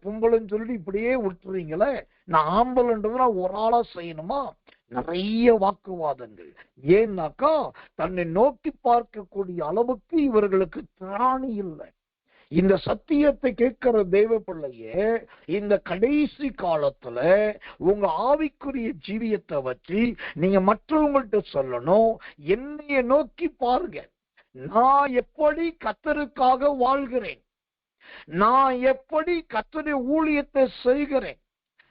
S1: பொம்பளைன்னு சொல்லி இப்படியே விட்டுறீங்களே, நான் ஆம்பளைன்றது நான் ஒரு ஆளா செய்யணுமா. நிறைய வாக்குவாதங்கள். ஏன்னாக்கா தன்னை நோக்கி பார்க்கக்கூடிய அளவுக்கு இவர்களுக்கு திராணி இல்லை. இந்த சத்தியத்தை கேட்கிற தேவ பிள்ளையே, இந்த கடைசி காலத்துல உங்க ஆவிக்குரிய ஜீவியத்தை வச்சு நீங்க மற்றவங்கள்ட்ட சொல்லணும், என்னைய நோக்கி பாருங்க, நான் எப்படி கர்த்தருக்காக வாழ்கிறேன், நான் எப்படி கர்த்தருடைய ஊழியத்தை செய்கிறேன்,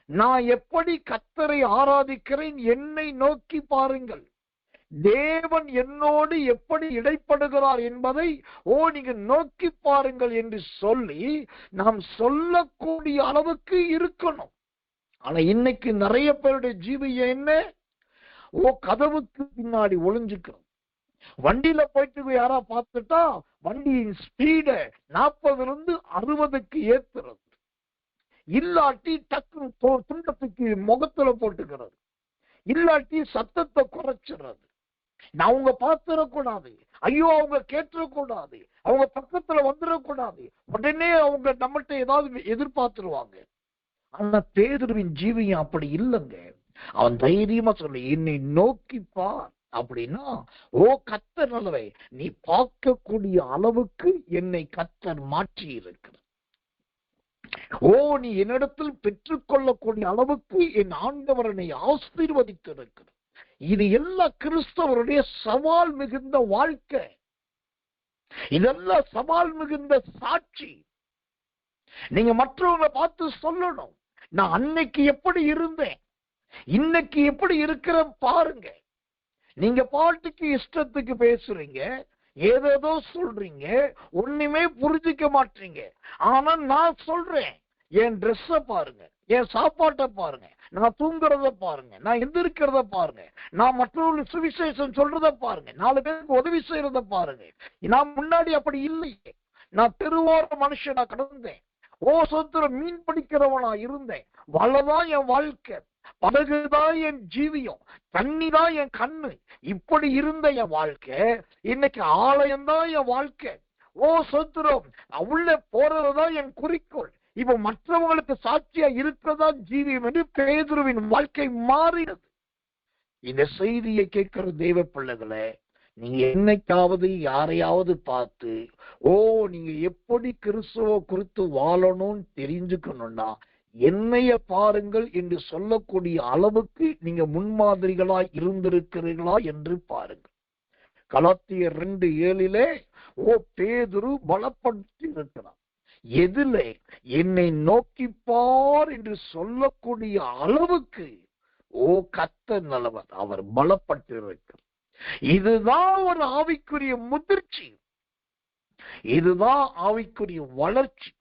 S1: நான் எப்படி கர்த்தரை ஆராதிக்கிறேன், என்னை நோக்கி பாருங்கள், தேவன் என்னோடு எப்படி இடைப்படுகிறார் என்பதை நீங்க நோக்கி பாருங்கள் என்று சொல்லி நாம் சொல்லக்கூடிய அளவுக்கு இருக்கணும். ஆனா இன்னைக்கு நிறைய பேருடைய ஜீவியம் என்ன? கதவுக்கு பின்னாடி ஒளிஞ்சுக்கிறோம். வண்டியில போயிட்டு யாரா பார்த்துட்டா வண்டியின் ஸ்பீட 40 60க்கு ஏத்துறது, இல்லாட்டி டக்கு துண்டத்துக்கு முகத்துல போட்டுக்கிறது, இல்லாட்டி சத்தத்தை குறைச்சிடுறது. அவங்க பார்த்துடக்கூடாது, ஐயோ அவங்க கேட்டுறக்கூடாது, அவங்க பக்கத்துல வந்துடக்கூடாது, உடனே அவங்க நம்மகிட்ட ஏதாவது எதிர்பார்த்துருவாங்க. ஆனா பேதுருவின் ஜீவியம் அப்படி இல்லைங்க. அவன் தைரியமா சொல்ல, என்னை நோக்கி பார் அப்படின்னா, கர்த்தர் நல்லவை, நீ பார்க்கக்கூடிய அளவுக்கு என்னை கர்த்தர் மாற்றி இருக்கிறார். நீ என்னிடத்தில் பெற்றுக்கொள்ளக்கூடிய அளவுக்கு என் ஆண்டவர் என்னை ஆசீர்வதித்திருக்கிறார். இது எல்லாம் கிறிஸ்தவருடைய சவால் மிகுந்த வாழ்க்கை, இதெல்லாம் சவால் மிகுந்த சாட்சி. நீங்க மற்றவங்களை பார்த்து சொல்லணும், நான் அன்னைக்கு எப்படி இருந்தேன், இன்னைக்கு எப்படி இருக்கிற பாருங்க. நீங்க பாட்டுக்கு இஷ்டத்துக்கு பேசுறீங்க, ஏதேதோ சொல்றீங்க, ஒண்ணுமே புரிஞ்சிக்க மாட்டீங்க. ஆனா நான் சொல்றேன், என் ட்ரெஸ்ஸ பாருங்க, என் சாப்பாட்டை பாருங்க, நான் தூங்குறத பாருங்க, நான் எந்திருக்கிறத பாருங்க, நான் மற்றவர்களுக்கு சுவிசேஷம் சொல்றத பாருங்க, 4 பேருக்கு உதவி செய்யறத பாருங்க. நான் முன்னாடி அப்படி இல்லையே, நான் தெருவோர மனுஷனா கடந்தேன், சோத்திரம் மீன் பிடிக்கிறவனா இருந்தேன், வளதான் என் வாழ்க்கை, படகுதான் என் ஜீவியம், தண்ணிதான் என் கண்ணு, இப்படி இருந்த என் வாழ்க்கை இன்னைக்கு ஆலயம்தான் என் வாழ்க்கை. சோத்திரம் உள்ள போறதுதான் என் குறிக்கோள். இப்ப மற்றவங்களுக்கு சாட்சியா இருக்கிறதா ஜீவியம் என்று பேதுருவின் வாழ்க்கை மாறினது. இந்த செய்தியை கேட்கிற தேவ பிள்ளைகளே, நீங்க என்னைக்காவது யாரையாவது பார்த்து நீங்க எப்படி கிறிஸ்துவ குறித்து வாழணும்னு தெரிஞ்சுக்கணும்னா என்னைய பாருங்கள் என்று சொல்லக்கூடிய அளவுக்கு நீங்க முன்மாதிரிகளாய் இருந்திருக்கிறீர்களா என்று பாருங்கள். கலாத்தியர் 2:7 பேதுரு பலப்படுத்தி இருக்கிறார். எதிலே? என்னை நோக்கி பார் என்று சொல்லக்கூடிய அளவுக்கு கர்த்தர் நல்லவர், அவர் பலப்பட்டு இருக்கிறார். இதுதான் ஒரு ஆவிக்குரிய முதிர்ச்சி, இதுதான் ஆவிக்குரிய வளர்ச்சி.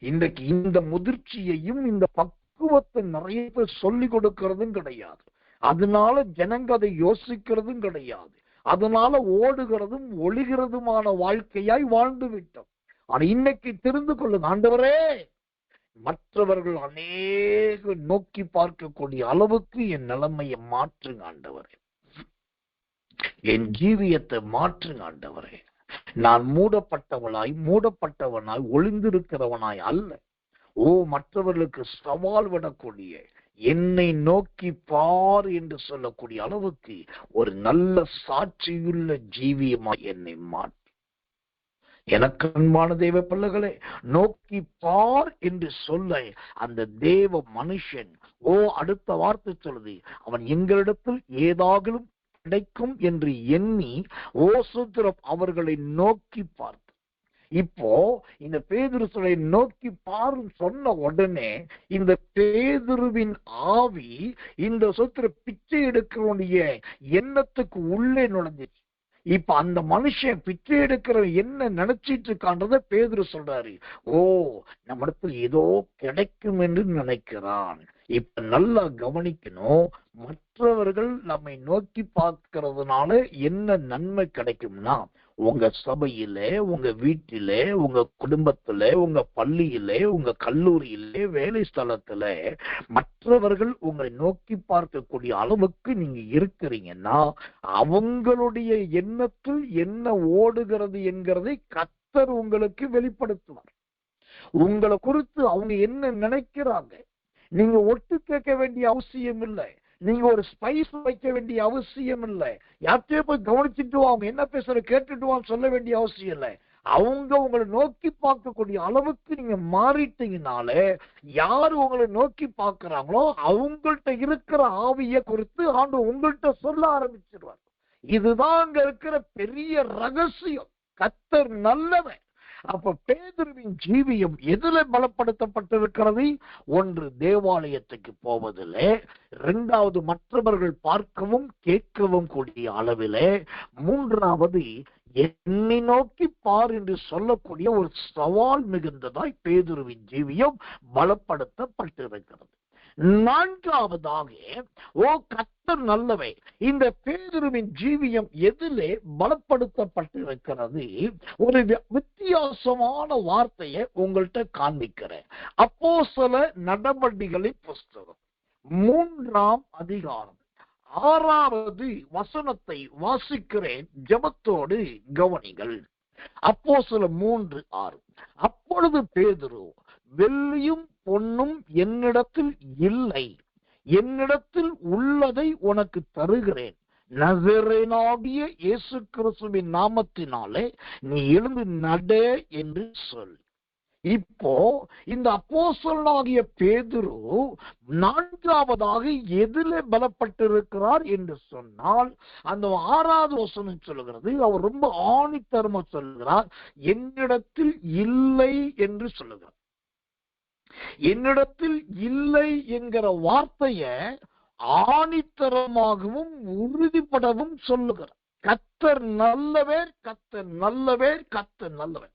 S1: இன்றைக்கு இந்த முதிர்ச்சியையும் இந்த பக்குவத்தை நிறைய பேர் சொல்லிக் கொடுக்கிறதும் கிடையாது. அதனால ஜனங்க அதை யோசிக்கிறதும் கிடையாது. அதனால ஓடுகிறதும் ஒளிகிறதுமான வாழ்க்கையாய் வாழ்ந்து விட்டோம். ஆனா இன்னைக்கு தெரிந்து கொள்ளுங்க, ஆண்டவரே, மற்றவர்கள் அநேக நோக்கி பார்க்கக்கூடிய அளவுக்கு என் நிலைமையை மாற்றுங்க ஆண்டவரே, என் ஜீவியத்தை மாற்றுங்க ஆண்டவரே. நான் மூடப்பட்டவனாய் ஒளிந்திருக்கிறவனாய் அல்ல, மற்றவர்களுக்கு சவால் விடக்கூடிய, என்னை நோக்கி பார் என்று சொல்லக்கூடிய அளவுக்கு ஒரு நல்ல சாட்சியுள்ள ஜீவியமாய் என்னை மாற்று. எனக்கு அன்பான தேவ பிள்ளைகளே, நோக்கி பார் என்று சொல்ல அந்த தேவ மனுஷன் அடுத்த வார்த்தை சொல்லுது, அவன் எங்களிடத்தில் ஏதாகிலும் கிடைக்கும் என்று எண்ணி சூத்திரம் அவர்களை நோக்கி பார்த்து. இப்போ இந்த பேதுருவை நோக்கி பாரு சொன்ன உடனே இந்த பேதுருவின் ஆவி இந்த சொத்திர பிச்சை எடுக்கிறவனுடைய எண்ணத்துக்கு உள்ளே நுழைஞ்சிச்சு. இப்ப அந்த மனுஷன் பிச்சை எடுக்கிற என்ன நினைச்சிட்டு இருக்கான்றத பேதுரு சொல்றாரு. நம்மிடத்தில் ஏதோ கிடைக்கும் என்று நினைக்கிறான். இப்ப நல்லா கவனிக்கணும், மற்றவர்கள் நம்மை நோக்கி பார்க்கிறதுனால என்ன நன்மை கிடைக்கும்னா, உங்க சபையில, உங்க வீட்டில, உங்க குடும்பத்துல, உங்க பள்ளியில, உங்க கல்லூரியில, வேலை ஸ்தலத்துல மற்றவர்கள் உங்களை நோக்கி பார்க்கக்கூடிய அளவுக்கு நீங்க இருக்கிறீங்கன்னா, அவங்களுடைய எண்ணத்தில் என்ன ஓடுகிறது என்கிறதை கர்த்தர் உங்களுக்கு வெளிப்படுத்துவார். உங்களை குறித்து அவங்க என்ன நினைக்கிறாங்க நீங்க ஒட்டு கேட்க வேண்டிய அவசியம் இல்லை. நீங்க ஒரு ஸ்பைஸ் வைக்க வேண்டிய அவசியம் இல்லை. யார்கிட்டயே போய் கவனிச்சுட்டு அவங்க என்ன பேசுற கேட்டுட்டு சொல்ல வேண்டிய அவசியம் இல்லை. அவங்க உங்களை நோக்கி பார்க்கக்கூடிய அளவுக்கு நீங்க மாறிட்டீங்கனாலே, யாரு உங்களை நோக்கி பார்க்கிறாங்களோ அவங்கள்ட்ட இருக்கிற ஆவிய குறித்து ஆண்டு உங்கள்கிட்ட சொல்ல ஆரம்பிச்சிருவார். இதுதான் அங்க இருக்கிற பெரிய ரகசியம். கர்த்தர் நல்லவன். அப்ப பேதுருவின் ஜீவியம் எதுல பலப்படுத்தப்பட்டிருக்கிறது? ஒன்று, தேவாலயத்துக்கு போவதிலே. இரண்டாவது, மற்றவர்கள் பார்க்கவும் கேட்கவும் கூடிய அளவிலே. மூன்றாவது, என்னை நோக்கி பார் என்று சொல்லக்கூடிய ஒரு சவால் மிகுந்ததாய் பேதுருவின் ஜீவியம் பலப்படுத்தப்பட்டிருக்கிறது. நான்காவதாக, கர்த்தர் நல்லவை. இந்த பேதுருவின் ஜீவியம் எதிலே பலப்படுத்தப்பட்டிருக்கிறது? ஒரு வித்தியாசமான வார்த்தையை உங்கள்கிட்ட காண்பிக்கிறேன். அப்போஸ்தலர் நடபடிகளின் புஸ்தகம் 3ஆம் அதிகாரம் 6வது வசனத்தை வாசிக்கிறேன். ஜெபத்தோடு கவனிகள். அப்போஸ்தலர் 3:6. அப்பொழுது பேதுரு, வெள்ளியும் பொன்னும் என்னிடத்தில் இல்லை, என்னிடத்தில் உள்ளதை உனக்கு தருகிறேன். நசரேயனாகிய இயேசு கிறிஸ்துவின் நாமத்தினாலே நீ எழுந்து நட என்று சொல். இப்போ இந்த அப்போஸ்தலனாகிய பேதுரு நான்காவதாக எதிலே பலப்பட்டிருக்கிறார் என்று சொன்னால், அந்த 6வது வசனம் சொல்லுகிறது, அவர் ரொம்ப ஆணித்தரமா சொல்லுகிறார், என்னிடத்தில் இல்லை என்று சொல்லுகிறார். என்னிடத்தில் இல்லை என்கிற வார்த்தைய ஆணித்தரமாகவும் உறுதிப்படவும் சொல்லுகிறார். கர்த்தர் நல்லவர், கர்த்தர் நல்லவர், கர்த்தர் நல்லவர்.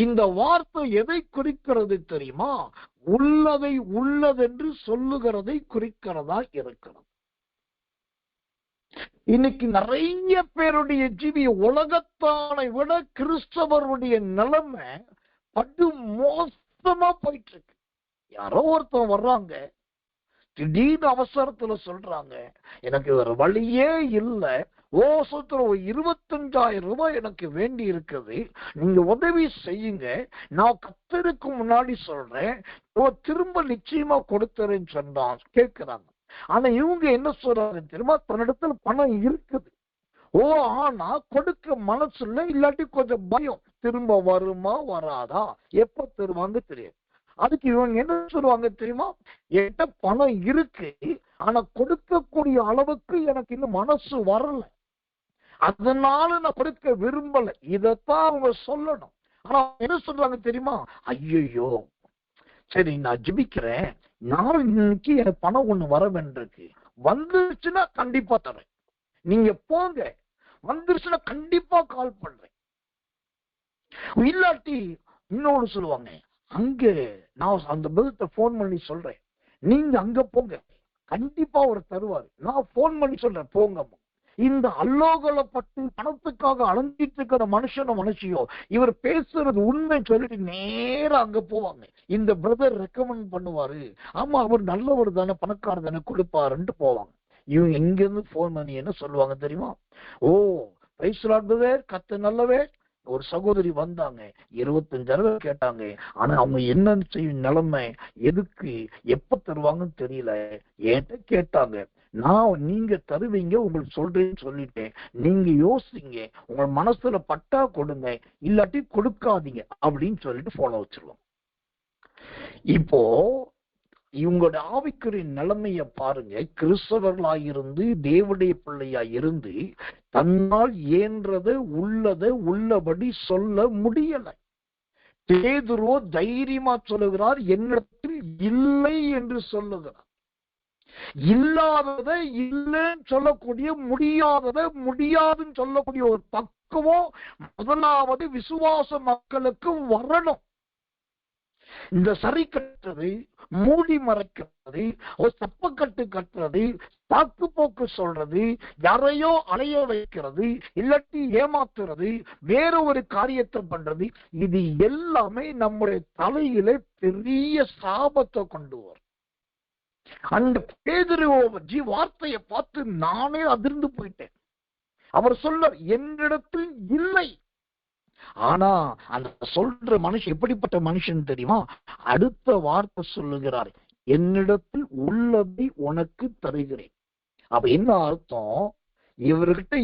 S1: இந்த வார்த்தை எதை குறிக்கிறது தெரியுமா? உள்ளதை உள்ளதென்று சொல்லுகிறதை குறிக்கிறதா இருக்கிறது. இன்னைக்கு நிறைய பேருடைய ஜீவி உலகத்தானை விட கிறிஸ்தவருடைய நிலைமை படு மோசமா போயிட்டு இருக்கு. யாரோ ஒருத்தன் வர்றாங்க, திடீர்னு அவசரத்துல சொல்றாங்க, எனக்கு வேற வழியே இல்லை, சொல்ற 25,000 ரூபாய் எனக்கு வேண்டி இருக்குது, நீங்க உதவி செய்யுங்க, நான் கர்த்தருக்கு முன்னாடி சொல்றேன், திரும்ப நிச்சயமா கொடுத்துறேன்னு சொன்னான். கேட்கிறாங்க. ஆனா இவங்க என்ன சொல்றாங்க தெரியுமா? தன்னிடத்துல பணம் இருக்குது, ஆனா கொடுக்க மனசு இல்லை, இல்லாட்டி கொஞ்சம் பயம், திரும்ப வருமா வராதா, எப்ப தருவாங்க தெரியும். அதுக்கு இவங்க என்ன சொல்லுவாங்க தெரியுமா? என்கிட்ட பணம் இருக்கு, ஆனா கொடுக்கக்கூடிய அளவுக்கு எனக்கு இன்னும் மனசு வரல, அதனால நான் கொடுக்க விரும்பல. இதத்தான் அவங்க சொல்லணும். ஆனா என்ன சொல்றாங்க தெரியுமா? ஐயோ, சரி நான் ஜெபிக்கிறேன், நாளைக்கு எனக்கு பணம் ஒண்ணு வர வேண்டியிருக்கு, வந்துருச்சுன்னா கண்டிப்பா தரேன், நீங்க போங்க, வந்துருச்சுன்னா கண்டிப்பா கால் பண்றேன். இல்லாட்டி இன்னொன்னு சொல்லுவாங்க, அங்க நான் அந்த பதிலத்தை போன் பண்ணி சொல்றேன், நீங்க அங்க போங்க, கண்டிப்பா அவர் தருவாரு, நான் போன் பண்ணி சொல்றேன், போங்க. இந்த அல்லோகலப்பட்டு பணத்துக்காக அலைஞ்சிட்டு இருக்கிற மனுஷியோ இவர் பேசுறது உண்மை சொல்லிட்டு நேரம் அங்க போவாங்க. இந்த பிரதர் ரெக்கமெண்ட் பண்ணுவாரு, ஆமா அவர் நல்லவர் தானே, பணக்காரர் தானே, கொடுப்பாருன்ட்டு போவாங்க. இவங்க எங்க இருந்து போன் பண்ணி என்ன சொல்லுவாங்க தெரியுமா? பிரைஸ் லார்ட் பிரதர், கர்த்தர் நல்லவர். ஒரு சகோதரி வந்தாங்க, 25,000 கேட்டாங்க, ஆனா அவங்க என்ன செய்யும் நிலைமை, எதுக்கு எப்ப தருவாங்கன்னு தெரியல, என்கிட்ட கேட்டாங்க, நீங்க தருவீங்க, உங்களுக்கு சொல்றேன்னு சொல்லிட்டேன், நீங்க யோசிங்க, உங்க மனசுல பட்டா கொடுங்க, இல்லாட்டி கொடுக்காதீங்க அப்படின்னு சொல்லிட்டு போன வச்சிருவோம். இப்போ இவங்களோட ஆவிக்குரிய நிலைமைய பாருங்க. கிறிஸ்தவர்களாயிருந்து தேவனுடைய பிள்ளையா இருந்து தன்னால் இயன்றதை உள்ளபடி சொல்ல முடியல. பேதுரு தைரியமா சொல்லுகிறார், என்னிடத்தில் இல்லை என்று சொல்லுகிறார். இல்லாததை இல்லைன்னு சொல்லக்கூடிய, முடியாததை முடியாதுன்னு சொல்லக்கூடிய ஒரு பக்குவம் முதலாவது விசுவாச மக்களுக்கு வரணும். இந்த சரி கட்டுறது, மூடி மறைக்கிறது, ஒரு தப்பக்கட்டு கட்டுறது, தாக்கு போக்கு சொல்றது, யாரையோ அலைய வைக்கிறது, இல்லாட்டி ஏமாத்துறது, வேற ஒரு காரியத்தை பண்றது, இது எல்லாமே நம்முடைய தலையில பெரிய சாபத்தை கொண்டு வரும். அந்த பேதுரு வார்த்தையை பார்த்து நானே அதிர்ந்து போயிட்டேன். அவர் சொல்ல, என்னிடத்தில் இல்லை. ஆனா அந்த சொல்ற மனுஷன் எப்படிப்பட்ட மனுஷன் தெரியுமா? அடுத்த வார்த்தை சொல்லுகிறார், என்னிடத்தில் உள்ளதை உனக்கு தருகிறேன். அப்ப என்ன அர்த்தம்? இவர்கிட்ட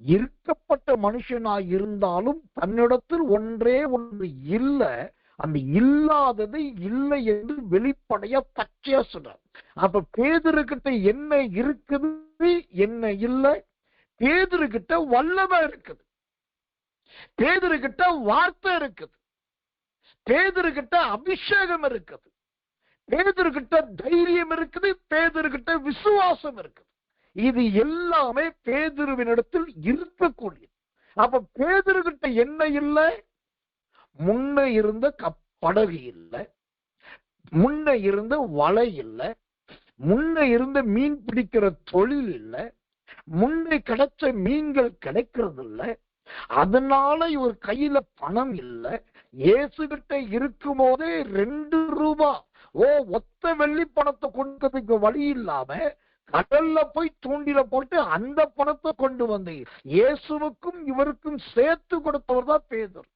S1: இருக்கப்பட்ட மனுஷனாய் இருந்தாலும் தன்னிடத்தில் ஒன்றே ஒன்று இல்லை, அந்த இல்லாததை இல்லை என்று வெளிப்படைய பச்சையா சொல்றார். அப்ப பேதுருக்கிட்ட என்ன இருக்குது, என்ன இல்லை? பேதுருக்கிட்ட வல்லமை இருக்குது, பேதுருக்கிட்ட வார்த்தை இருக்குது, பேதுருக்கிட்ட அபிஷேகம் இருக்குது, பேதுருக்கிட்ட தைரியம் இருக்குது, பேதுருக்கிட்ட விசுவாசம் இருக்குது. இது எல்லாமே பேதுருவினிடத்தில் இருக்கக்கூடியது. அப்ப பேதுருக்கிட்ட என்ன இல்லை? முன்ன இருந்த படகு இல்லை, முன்ன இருந்த வலை இல்லை, முன்ன இருந்த மீன் பிடிக்கிற தொழில் இல்லை, முன்னே கிடைச்ச மீன்கள் கிடைக்கிறது இல்லை, அதனால இவர் கையில பணம் இல்லை. இயேசுகிட்ட இருக்கும் போதே 2 ரூபாய் ஒத்த வெள்ளி பணத்தை கொடுக்கிறதுக்கு வழி இல்லாம கடல்ல போய் தூண்டில போட்டு அந்த பணத்தை கொண்டு வந்து இயேசுவுக்கும் இவருக்கும் சேர்த்து கொடுத்தவர் தான் பேதுரு.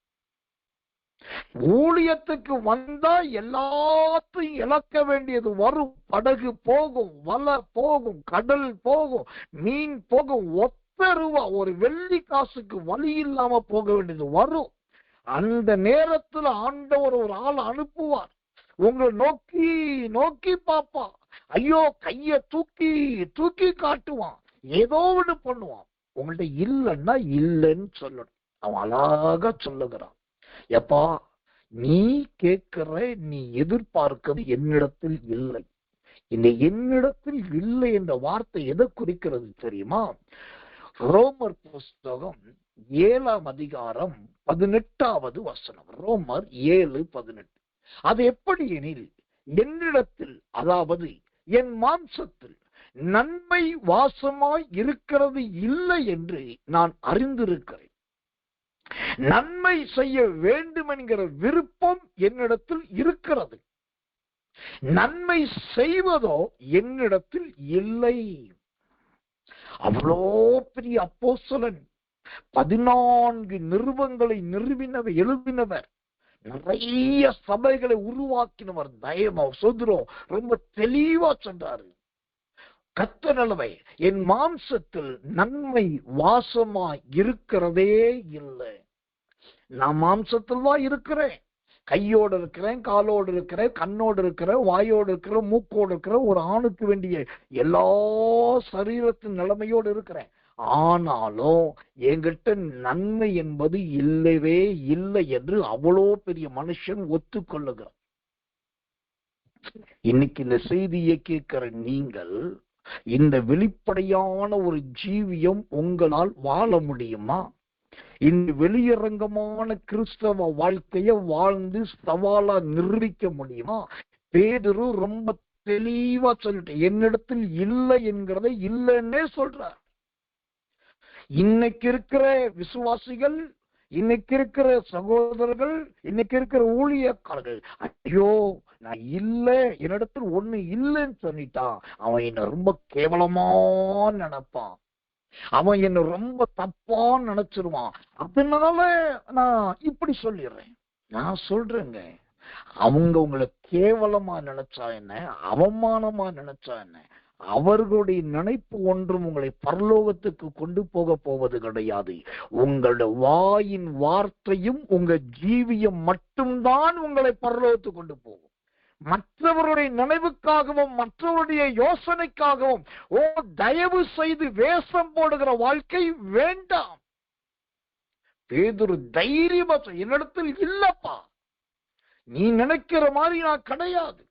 S1: ஊழியத்துக்கு வந்தா எல்லாத்தையும் இழக்க வேண்டியது வரும். படகு போகும், வலை போகும், கடல் போகும், மீன் போகும், ஒத்த ரூபா ஒரு வெள்ளி காசுக்கு வழி இல்லாம போக வேண்டியது வரும். அந்த நேரத்துல ஆண்டவர் ஒரு ஆள் அனுப்புவார், உங்களை நோக்கி நோக்கி பாப்பா, ஐயோ கைய தூக்கி தூக்கி காட்டுவான், ஏதோ ஒண்ணு பண்ணுவான். உங்கள்ட்ட இல்லைன்னா இல்லைன்னு சொல்லணும். அவன் அழகா சொல்லுகிறான், எப்பா நீ கேட்கிற, நீ எதிர்பார்க்கிறது என்னிடத்தில் இல்லை. இந்த என்னிடத்தில் இல்லை என்ற வார்த்தை எதை குறிக்கிறது தெரியுமா? ரோமர் புஸ்தகம் 7ஆம் அதிகாரம் 18வது வசனம். ரோமர் 7:18. அது எப்படி எனில், என்னிடத்தில், அதாவது என் மாம்சத்தில் நன்மை வாசமாய் இருக்கிறது இல்லை என்று நான் அறிந்திருக்கிறேன். நன்மை செய்ய வேண்டும் என்கிற விருப்பம் என்னிடத்தில் இருக்கிறது, நன்மை செய்வதோ என்னிடத்தில் இல்லை. அவ்வளோ பெரிய அப்போஸ்தலன், 14 நிருபங்களை எழுதினவர், நிறைய சபைகளை உருவாக்கினவர், தயமா சொதுரம் ரொம்ப தெளிவா சொல்றாரு. கர்த்தர் நிலைமை, என் மாம்சத்தில் நன்மை வாசமா இருக்கிறதே இல்லை. நான் மாம்சத்தில் தான் இருக்கிறேன், கையோடு இருக்கிறேன், காலோடு இருக்கிறேன், கண்ணோடு இருக்கிறேன், வாயோடு இருக்கிறேன், மூக்கோடு இருக்கிறேன், ஒரு ஆணுக்கு வேண்டிய எல்லா சரீரத்தின் நிலைமையோடு இருக்கிறேன். ஆனாலும் என்கிட்ட நன்மை என்பது இல்லவே இல்லை என்று அவ்வளோ பெரிய மனுஷன் ஒத்துக்கொள்ளுகிறார். இன்னைக்கு இந்த செய்தியை கேட்கிற நீங்கள், இந்த வெளிப்படையான ஒரு ஜீவியம் உங்களால் வாழ முடியுமா? இந்த வெளியரங்கமான கிறிஸ்தவ வாழ்க்கைய வாழ்ந்து சவாலா நிரூபிக்க முடியுமா? பேதுரு ரொம்ப தெளிவா சொல்லிட்டு, என்னிடத்தில் இல்லை என்கிறத இல்லைன்னே சொல்றார். இன்னைக்கு இருக்கிற விசுவாசிகள், இன்னைக்கு இருக்கிற சகோதரர்கள், இன்னைக்கு இருக்கிற ஊழியக்காரர்கள், ஐயோ நான் இல்லை, என்னிடத்தில் ஒண்ணு இல்லைன்னு சொல்லிட்டான், அவன் என்ன ரொம்ப கேவலமா நினைப்பான், அவன் என்ன ரொம்ப தப்பான்னு நினைச்சிருவான், அதனால நான் இப்படி சொல்லிடுறேன். நான் சொல்றேங்க, அவங்க உங்களை கேவலமா நினைச்சா என்ன, அவமானமா நினைச்சா என்ன, அவர்களுடைய நினைப்பு ஒன்றும் உங்களை பரலோகத்துக்கு கொண்டு போவது கிடையாது. உங்களுடைய வாயின் வார்த்தையும் உங்க ஜீவியம் மட்டும்தான் உங்களை பரலோகத்துக்கு கொண்டு போகும். மற்றவருடைய நினைவுக்காகவும் மற்றவருடைய யோசனைக்காகவும் தயவு செய்து வேஷம் போடுகிற வாழ்க்கை வேண்டாம். பேதுரு தைரியமா என்னிடத்தில் இல்லப்பா, நீ நினைக்கிற மாதிரி நான் கிடையாது.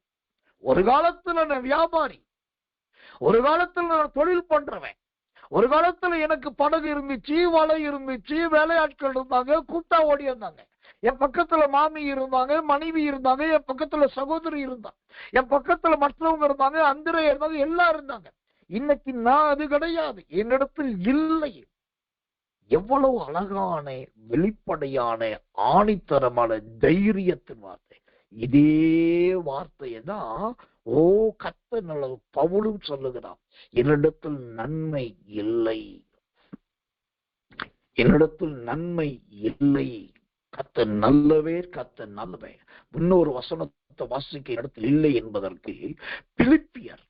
S1: ஒரு காலத்துல நான் வியாபாரி, ஒரு காலத்துல நான் தொழில் பண்றவன், ஒரு காலத்துல எனக்கு படகு இருந்துச்சு, வலை இருந்துச்சு, வேலையாட்கள் இருந்தாங்க, கூட்டா ஓடி இருந்தாங்க. என் பக்கத்துல மாமி இருந்தாங்க, மனைவி இருந்தாங்க, என் பக்கத்துல சகோதரி இருந்தாங்க, என் பக்கத்துல மற்றவங்க இருந்தாங்க, அந்திரை இருந்தாங்க, எல்லாம் இருந்தாங்க. இன்னைக்கு நான் அது கிடையாது, என்னிடத்தில் இல்லை. எவ்வளவு அழகான வெளிப்படையான ஆணித்தரமான தைரியத்தின் வார்த்தை. இதே வார்த்தையை தான் கர்த்தர் நல்ல பவுலும் சொல்லுகிறான், என்னிடத்தில் நன்மை இல்லை, என்னிடத்தில் நன்மை இல்லை, கர்த்தர் நல்லவே, கர்த்தர் நல்லவே. இன்னொரு வசனத்தை வாசிக்க இடத்தில் இல்லை என்பதற்கு பிலிப்பியர்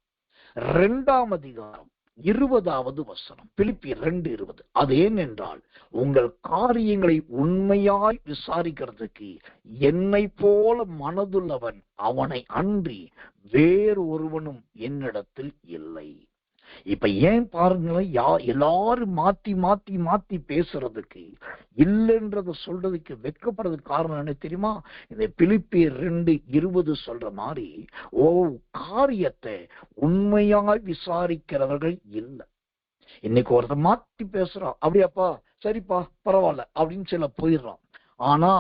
S1: 2 அதிகாரம் 20வது வசனம், பிலிப்பியர் 2:20. அது ஏனென்றால் உங்கள் காரியங்களை உண்மையாய் விசாரிக்கிறதுக்கு என்னை போல மனதுள்ளவன் அவனை அன்றி வேறு ஒருவனும் என்னிடத்தில் இல்லை. இப்ப ஏன் பாருங்களேன், எல்லாரும் மாத்தி மாத்தி மாத்தி பேசுறதுக்கு, இல்லைன்றத சொல்றதுக்கு வெட்கப்படுறதுக்கு காரணம் என்ன தெரியுமா? இந்த பிலிப்பியர் 2:20 சொல்ற மாதிரி காரியத்தை உண்மையாய் விசாரிக்கிறவர்கள் இல்லை. இன்னைக்கு ஒருத்தர் மாத்தி பேசுறான், அப்படியாப்பா, சரிப்பா, பரவாயில்ல அப்படின்னு சொல்ல போயிடுறான். ஆனா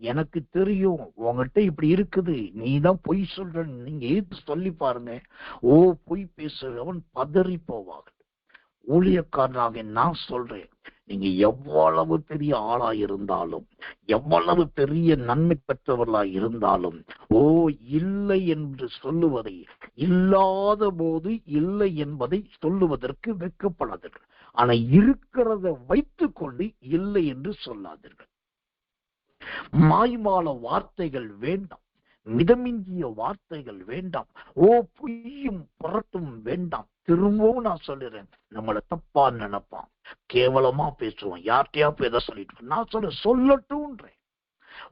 S1: எனக்கு தெரியும் உங்ககிட்ட இப்படி இருக்குது, நீ தான் பொய் சொல்ற, நீங்க ஏத்து சொல்லி பாருங்க, பொய் பேசுறவன் பதறி போவாங்க. ஊழியக்காரனாக நான் சொல்றேன், நீங்க எவ்வளவு பெரிய ஆளா இருந்தாலும், எவ்வளவு பெரிய நன்மை பெற்றவர்களா இருந்தாலும், இல்லை என்று சொல்லுவதை, இல்லாத போது இல்லை என்பதை சொல்லுவதற்கு வெட்கப்படாதீர்கள். ஆனா இருக்கிறத வைத்துக் கொண்டு இல்லை என்று சொல்லாதீர்கள். மாய்மால வார்த்தைகள் வேண்டாம், மிதமிஞ்சிய வார்த்தைகள் வேண்டாம், பொய்யும் புரட்டும் வேண்டாம். திரும்பவும் நான் சொல்லிடுறேன், நம்மளை தப்பா நினைப்பான், கேவலமா பேசுவோம், யார்கிட்டயா போய் எதை சொல்லிட்டு, நான் சொல்லட்டும்ன்றேன்,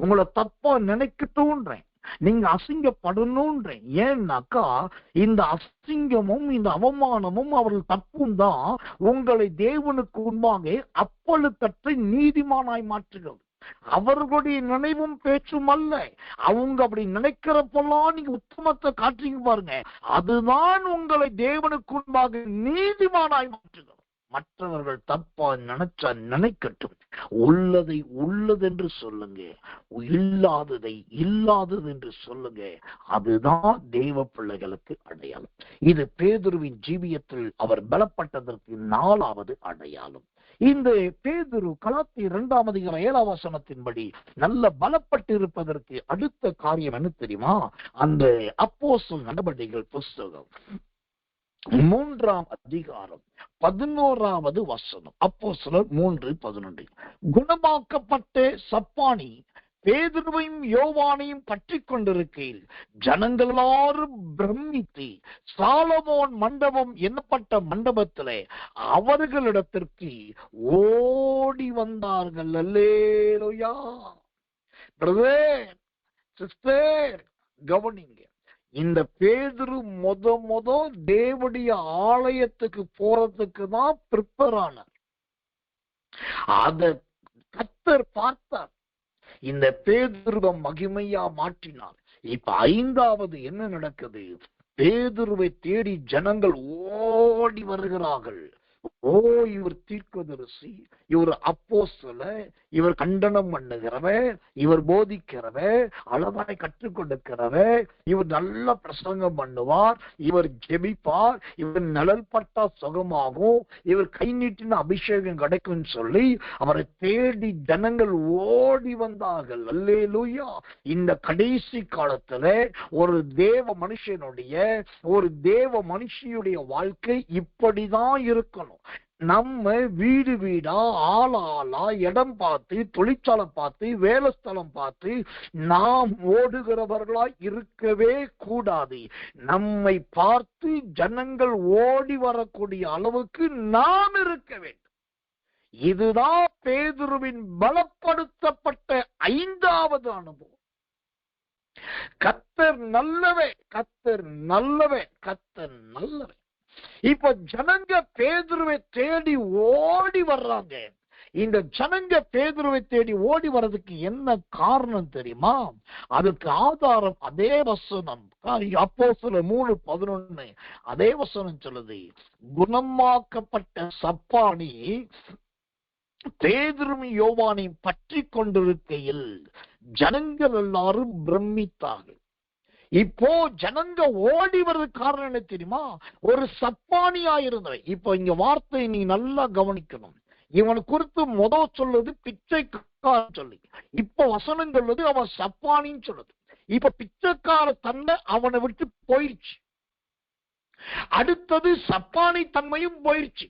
S1: உங்களை தப்பா நினைக்கட்டும்ன்றேன், நீங்க அசிங்கப்படணும்ன்றேன். ஏன்னாக்கா இந்த அசிங்கமும் இந்த அவமானமும் அவர்கள் தப்பும் தான் உங்களை தேவனுக்கு முன்பாக அப்பழுக்கற்ற நீதிமானாய் மாற்றுகிறது. அவர்களுடைய நினைவும் பேச்சும் அல்ல, அவங்க அப்படி நினைக்கிறப்பெல்லாம் நீங்க உத்தமத்தை காட்டுறீங்க பாருங்க, அதுதான் உங்களை தேவனுக்கு முன்பாக நீதிமானாய் மாற்றுகிறது. மற்றவர்கள் தப்பா நினைச்சா நினைக்கட்டும், உள்ளதை உள்ளதென்று சொல்லுங்க, இல்லாததை இல்லாதது என்று சொல்லுங்க, அதுதான் தேவ பிள்ளைகளுக்கு அடையாளம். இது பேதுருவின் ஜீவியத்தில் அவர் பலப்பட்டதற்கு 4வது அடையாளம். இந்த பேதுரு கலாத்தியர் 2 அதிகாரம் 7 வசனத்தின்படி நல்ல பலப்பட்டு இருப்பதற்கு அடுத்த காரியம் என்ன தெரியுமா? அந்த அப்போஸ்தலர் நடபடிகள் புஸ்தகம் 3 அதிகாரம் 11வது வசனம். அப்போஸ்தலர் 3:11. குணமாக்கப்பட்ட சப்பானி பேதுருவையும் யோவானையும் பற்றி கொண்டிருக்கையில் ஜனங்கள் எல்லாரும் பிரமித்து சாலமோன் மண்டபம் என்னப்பட்ட மண்டபத்திலே அவர்களிடத்திற்கு ஓடி வந்தார்கள். அல்லேலூயா. பிரதர், சிஸ்டர், கவனிங்க, இந்த பேதுரு முத தேவனுடைய ஆலயத்துக்கு போறதுக்கு தான் பிரிப்பேர் ஆனார். அத கர்த்தர் பார்த்தார், இந்த பேதுருவை மகிமையா மாற்றினார். இப்ப 5வது என்ன நடக்குது? பேதுருவை தேடி ஜனங்கள் ஓடி வருகிறார்கள். இவர் தீர்க்கதரிசி, இவர் அப்போஸ்தலர், இவர் கண்டனம் பண்ணுகிறவர், இவர் போதிக்கிறவர், அளவாய் கற்றுக் கொடுக்கிறவர், இவர் நல்ல பிரசங்கம் பண்ணுவார், இவர் ஜெபிப்பார், இவர் நிழல் பட்டா சுகமாகும், இவர் கை நீட்டின அபிஷேகம் கிடைக்கும் சொல்லி அவரை தேடி ஜனங்கள் ஓடி வந்தார்கள். அல்லேலூயா. இந்த கடைசி காலத்துல ஒரு தேவ மனுஷனுடைய வாழ்க்கை இப்படிதான் இருக்கணும். நம்ம வீடு வீடா ஆளா இடம் பார்த்து தொழிற்சாலை பார்த்து வேலை ஸ்தலம் பார்த்து நாம் ஓடுகிறவர்களாய் இருக்கவே கூடாது. நம்மை பார்த்து ஜனங்கள் ஓடி வரக்கூடிய அளவுக்கு நாம் இருக்க வேண்டும். இதுதான் பேதுருவின் பலப்படுத்தப்பட்ட 5வது அனுபவம். கர்த்தர் நல்லவே, கர்த்தர் நல்லவே, கர்த்தர் நல்லவே. இப்ப ஜனங்க பேதுருவை தேடி ஓடி வர்றாங்க. இந்த ஜனங்க பேதுருவை தேடி ஓடி வர்றதுக்கு என்ன காரணம் தெரியுமா? அதுக்கு ஆதாரம் அதே வசனம். அப்போஸ்தலர் 3:11 அதே வசனம் சொல்லுது, குணமாக்கப்பட்ட சப்பானி பேதுருவும் யோவானையும் பற்றி கொண்டிருக்கையில் ஜனங்கள் எல்லாரும் பிரமித்தார்கள். இப்போ ஜனங்க ஓடி வர்றது காரணம் என்ன தெரியுமா? ஒரு சப்பானியா இருந்தவன். இப்போ இங்க வார்த்தை நீ நல்லா கவனிக்கணும். இவனை குறித்து சொல்லுது பிச்சைக்காரன் சொல்லி, இப்ப வசனம் சொல்லுது அவன் சப்பானின்னு சொல்லுது. இப்ப பிச்சைக்கார தன்மை அவனை விட்டு போயிடுச்சு. அடுத்தது சப்பானி தன்மையும் போயிடுச்சு.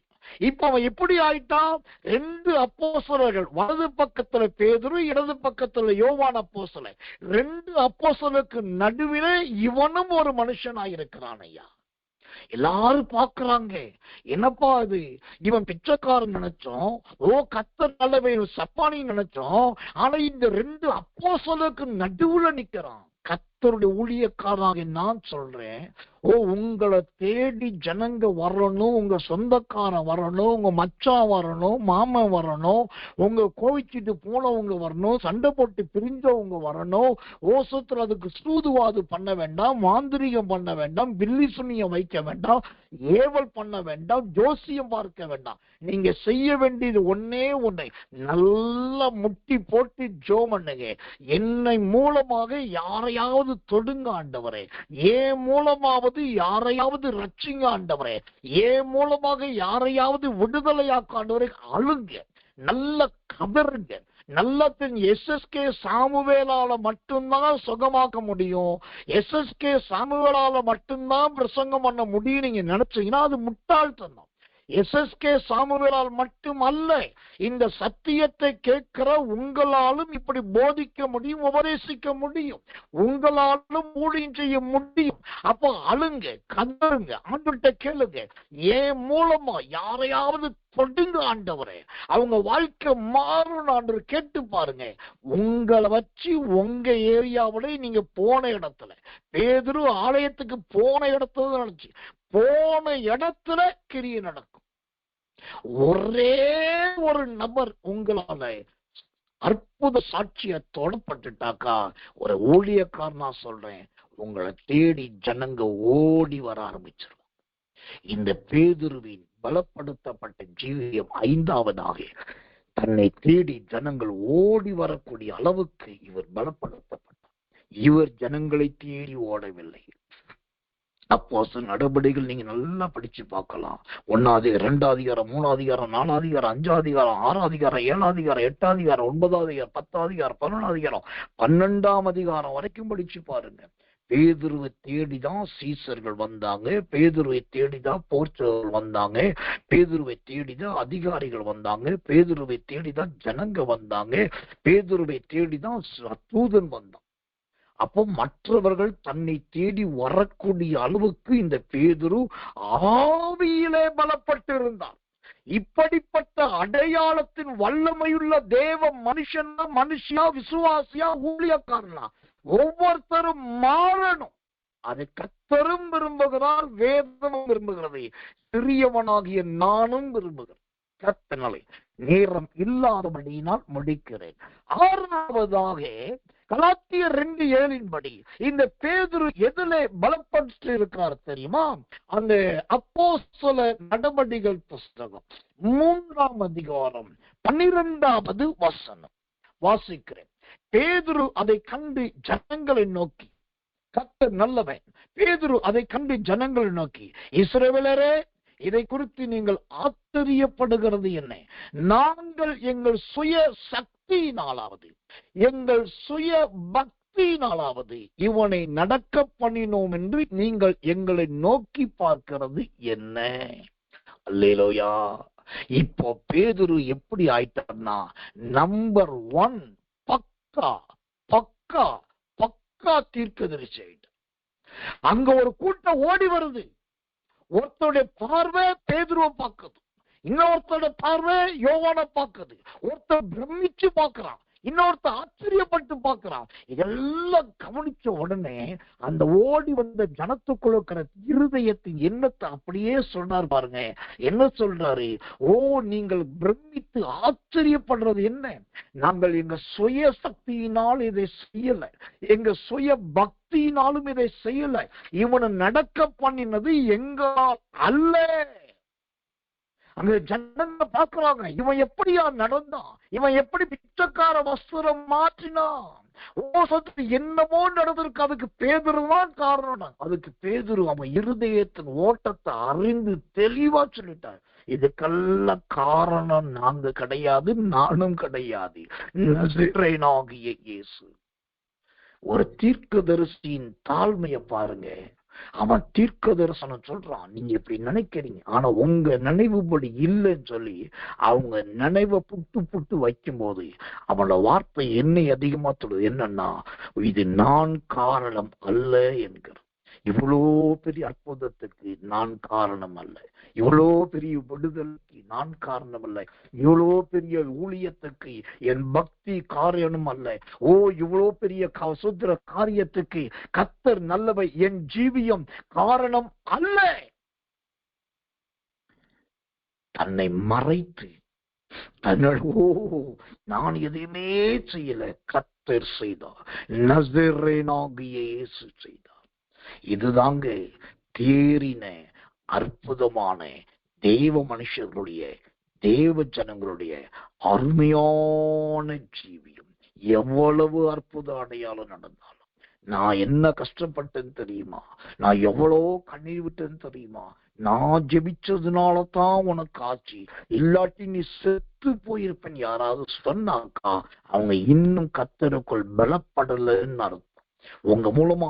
S1: இப்ப அவன் எப்படி ஆயிட்டான்? 2 அப்போஸ்தலர்கள், வலது பக்கத்துல பேதுரு, இடது பக்கத்துல யோவான் அப்போஸ்தலன். 2 அப்போஸ்தலருக்கு நடுவிலே இவனும் ஒரு மனுஷனாயிருக்கிறான் ஐயா. எல்லாரும் பாக்குறாங்க, என்னப்பா இது, இவன் பிச்சைக்காரன் நினைச்சோம், கர்த்தர் நல்லவே சப்பானி நினைச்சோம், ஆனா இந்த 2 அப்போஸ்தலருக்கு நடுவுல நிக்கிறான். கர்த்தருடைய ஊழியக்காரனாக நான் சொல்றேன், உங்களை தேடி ஜனங்க வரணும், உங்க சொந்தக்காரன் வரணும், உங்க மச்சான் வரணும், மாமன் வரணும், உங்க கோவிச்சிட்டு போனவங்க வரணும், சண்டை போட்டு பிரிஞ்சவங்க வரணும். ஓசத்துல அதுக்கு சூதுவாது பண்ண வேண்டாம், மாந்திரிகம் பண்ண வேண்டாம், பில்லி சுனியம் வைக்க வேண்டாம், ஏவல் பண்ண வேண்டாம், ஜோசியம் பார்க்க வேண்டாம். நீங்க செய்ய வேண்டியது ஒன்னே ஒண்ணு, நல்லா முட்டி போட்டு ஜெபம் பண்ணுங்க. என்னை மூலமாக யாரையாவது தொடுங்க ஆண்டவரே, ஏன் மூலமாவது யாரையாவது ரட்சிங்க ஆண்டவரே, ஏன் மூலமாக யாரையாவது விடுதலையாக்க ஆண்டவரே. அழுங்க, நல்ல கதறுங்க. நல்லத்தின் எஸ்எஸ்கே சாமுவேலால மட்டும்தான் சுகமாக்க முடியும், எஸ்எஸ்கே சாமுவேலால மட்டும்தான் பிரசங்கம் பண்ண முடியும் நீங்க நினைச்சீங்கன்னா அது முட்டாள்தனம். எஸ்எஸ்கே சாமுவேலால் மட்டும் அல்ல, இந்த சத்தியத்தை கேட்கிற உங்களாலும் இப்படி போதிக்க முடியும், உபதேசிக்க முடியும், உங்களாலும் ஊழியம் செய்ய முடியும். அப்போ அழுங்க, கதறுங்க, ஆண்டவர்கிட்ட கேளுங்க, ஏன் மூலமா யாரையாவது தொடுங்க ஆண்டவரே, அவங்க வாழ்க்கை மாறும் ஆண்டு கேட்டு பாருங்க. உங்களை வச்சு உங்க ஏரியாவில நீங்க போன இடத்துல, பேதுரு ஆலயத்துக்கு போன இடத்துல நினைச்சு போன இடத்துல கிரியை நடக்கும். ஒரே ஒரு நபர் உங்களால அற்புத சாட்சிய தொடப்பட்டுட்டாக்கா, ஒரு ஊழியக்காரனா சொல்றேன், உங்களை தேடி ஜனங்க ஓடி வர ஆரம்பிச்சிருவாங்க. இந்த பேதுருவின் பலப்படுத்தப்பட்ட ஜீவியம் 5வதாக தன்னை தேடி ஜனங்கள் ஓடி வரக்கூடிய அளவுக்கு இவர் பலப்படுத்தப்பட்டார். இவர் ஜனங்களை தேடி ஓடவில்லை. அப்போஸ்தலர் நடபடிகள் நீங்க நல்லா படிச்சு பார்க்கலாம். 1 அதிகாரம், 2 அதிகாரம், 3 அதிகாரம், 4 அதிகாரம், 5 அதிகாரம், 6 அதிகாரம், 7 அதிகாரம், 8 அதிகாரம், 9 அதிகாரம், 10 அதிகாரம், 11 அதிகாரம், 12 அதிகாரம் வரைக்கும் படிச்சு பாருங்க. பேதுருவை தேடிதான் சீசர்கள் வந்தாங்க, பேதுருவை தேடிதான் போர்ச்சர்கள் வந்தாங்க, பேதுருவை தேடிதான் அதிகாரிகள் வந்தாங்க, பேதுருவை தேடிதான் ஜனங்க வந்தாங்க, பேதுருவை தேடிதான் தூதன் வந்தான். அப்போ மற்றவர்கள் தன்னை தேடி வரக்கூடிய அளவுக்கு இந்த பேதுரு ஆவியிலே பலப்பட்டு இருந்தார். இப்படிப்பட்ட அடையாளத்தின் வல்லமையுள்ள தேவ மனுஷனா, மனுஷியா, விசுவாசியா, ஊழியக்காரனா ஒவ்வொருத்தரும் மாறணும். அதை கர்த்தரும் விரும்புகிறார், வேதமும் விரும்புகிறது, சிறியவனாகிய நானும் விரும்புகிறேன். கர்த்தனாலே நேரம் இல்லாதபடியினால் முடிக்கிறேன். 6வதாக கலாத்தியர் 2:7 இந்த பேதுரு எதிலே பலப்பட்டு இருக்கிறார் தெரியுமா? அந்த அப்போஸ்தலர் நடபடிகள் புஸ்தகம் 3 அதிகாரம் 12 வசனம் வாசிக்கிறேன். பேதுரு அதை கண்டு ஜனங்களை நோக்கி, கர்த்தர் நல்லவன், பேதுரு அதை கண்டு ஜனங்களை நோக்கி, இஸ்ரவேலரே, இதை குறித்து நீங்கள் ஆச்சரியப்படுகிறது என்ன? நாங்கள் எங்கள் சுய சக்தியினாலாவது எங்கள் சுய பக்தியினாலாவது இவனை நடக்க பண்ணினோம் என்று நீங்கள் எங்களை நோக்கி பார்க்கிறது என்ன? அல்லேலூயா. இப்போ பேதுரு எப்படி ஆயிட்டார்னா நம்பர் 1 பக்கா பக்கா பக்கா தீர்க்கதரிசி ஆயிட்டார். அங்க ஒரு கூட்டம் ஓடி வருது. ஒருத்தருடைய பார்வை பேதுருவை பார்க்குது, இன்னொருத்தருடைய பார்வை யோவானை பார்க்குது. ஒருத்தர் பிரமிச்சு பார்க்கிறான், இன்னொருத்தர் ஆச்சரியப்பட்டு பார்க்கிறான். இதெல்லாம் கவனிச்ச உடனே அந்த ஓடி வந்த ஜனத்துக்குள்ள இருக்கிற இருதயத்தின் எண்ணத்தை அப்படியே சொன்னார் பாருங்க. என்ன சொல்றாரு? ஓ, நீங்கள் பிரமித்து ஆச்சரியப்படுறது என்ன? நாங்கள் எங்க சுய சக்தியினால் இதை செய்யல, எங்க சுய பக்தியினாலும் இதை செய்யல. இவனை நடக்க பண்ணினது எங்களால் அல்ல. அங்க ஜனங்க பாக்குறாங்க, இவன் எப்படியா நடந்தான், இவன் எப்படி பிச்சைக்கார வஸ்திரம் மாற்றினான். என்னமோ நடந்திருக்கு. அதுக்கு பேதுரு தான் காரணம். அதுக்கு பேதுரு அவன் இருதயத்தின் ஓட்டத்தை அறிந்து தெளிவா சொல்லிட்டார். இதுக்கெல்லாம் காரணம் நாங்க கிடையாது, நானும் கிடையாது, நசரேயனாகிய இயேசு. ஒரு தீர்க்கதரிசியின் தாழ்மையை பாருங்க. அவன் தீர்க்க தரிசனம் சொல்றான், நீங்க இப்படி நினைக்கிறீங்க, ஆனா உங்க நினைவுபடி இல்லைன்னு சொல்லி அவங்க நினைவை புட்டு புட்டு வைக்கும் போது அவனோட வார்த்தை என்னை அதிகமா சொல்லுது. என்னன்னா, இது நான் காரணம் அல்ல என்கிற. இவ்வளோ பெரிய அற்புதத்துக்கு நான் காரணம் அல்ல, இவ்வளோ பெரிய விடுதலுக்கு நான் காரணம் அல்ல, இவ்வளோ பெரிய ஊழியத்துக்கு என் பக்தி காரணம் அல்ல, ஓ இவ்வளோ பெரிய சுத்திர காரியத்துக்கு கர்த்தர் நல்லவை என் ஜீவியம் காரணம் அல்ல. தன்னை மறைத்து நான் எதையுமே செய்யல, கர்த்தர் செய்தார், நசரேயனாகிய இயேசு செய்தார். இதுதாங்க தேறின அற்புதமான தேவ மனுஷர்களுடைய, தேவ ஜனங்களுடைய அருமையான ஜீவியம். எவ்வளவு அற்புத அடையாளம் நடந்தாலும், நான் என்ன கஷ்டப்பட்டேன்னு தெரியுமா, நான் எவ்வளோ கண்ணீர் விட்டேன்னு தெரியுமா, நான் ஜெபிச்சதுனால தான் உனக்கு ஆச்சு, இல்லாட்டி நீ செத்து போயிருப்பேன் யாராவது சொன்னாக்கா அவங்க இன்னும் கர்த்தருக்குள் பலப்படலைன்னு அர்த்தம். உங்க மூலமா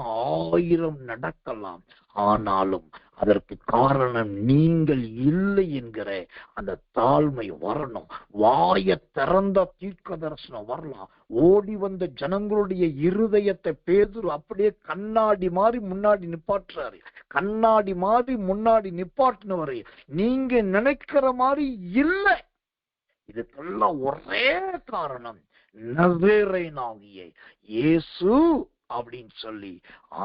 S1: 1000 நடக்கலாம், ஆனாலும் அதற்கு காரணம் நீங்கள் இல்லை என்கிற அந்த தாழ்மை வரணும். வாய திறந்த தீர்க்க தரிசனம் வரலாம். ஓடி வந்த ஜனங்களுடைய இருதயத்தை பேதுரு அப்படியே கண்ணாடி மாதிரி முன்னாடி நிப்பாட்டுறாரு. கண்ணாடி மாதிரி முன்னாடி நிப்பாட்டினவரு நீங்க நினைக்கிற மாதிரி இல்லை. இதுக்கெல்லாம் ஒரே காரணம் நசரேயனாகிய இயேசு அப்படின்னு சொல்லி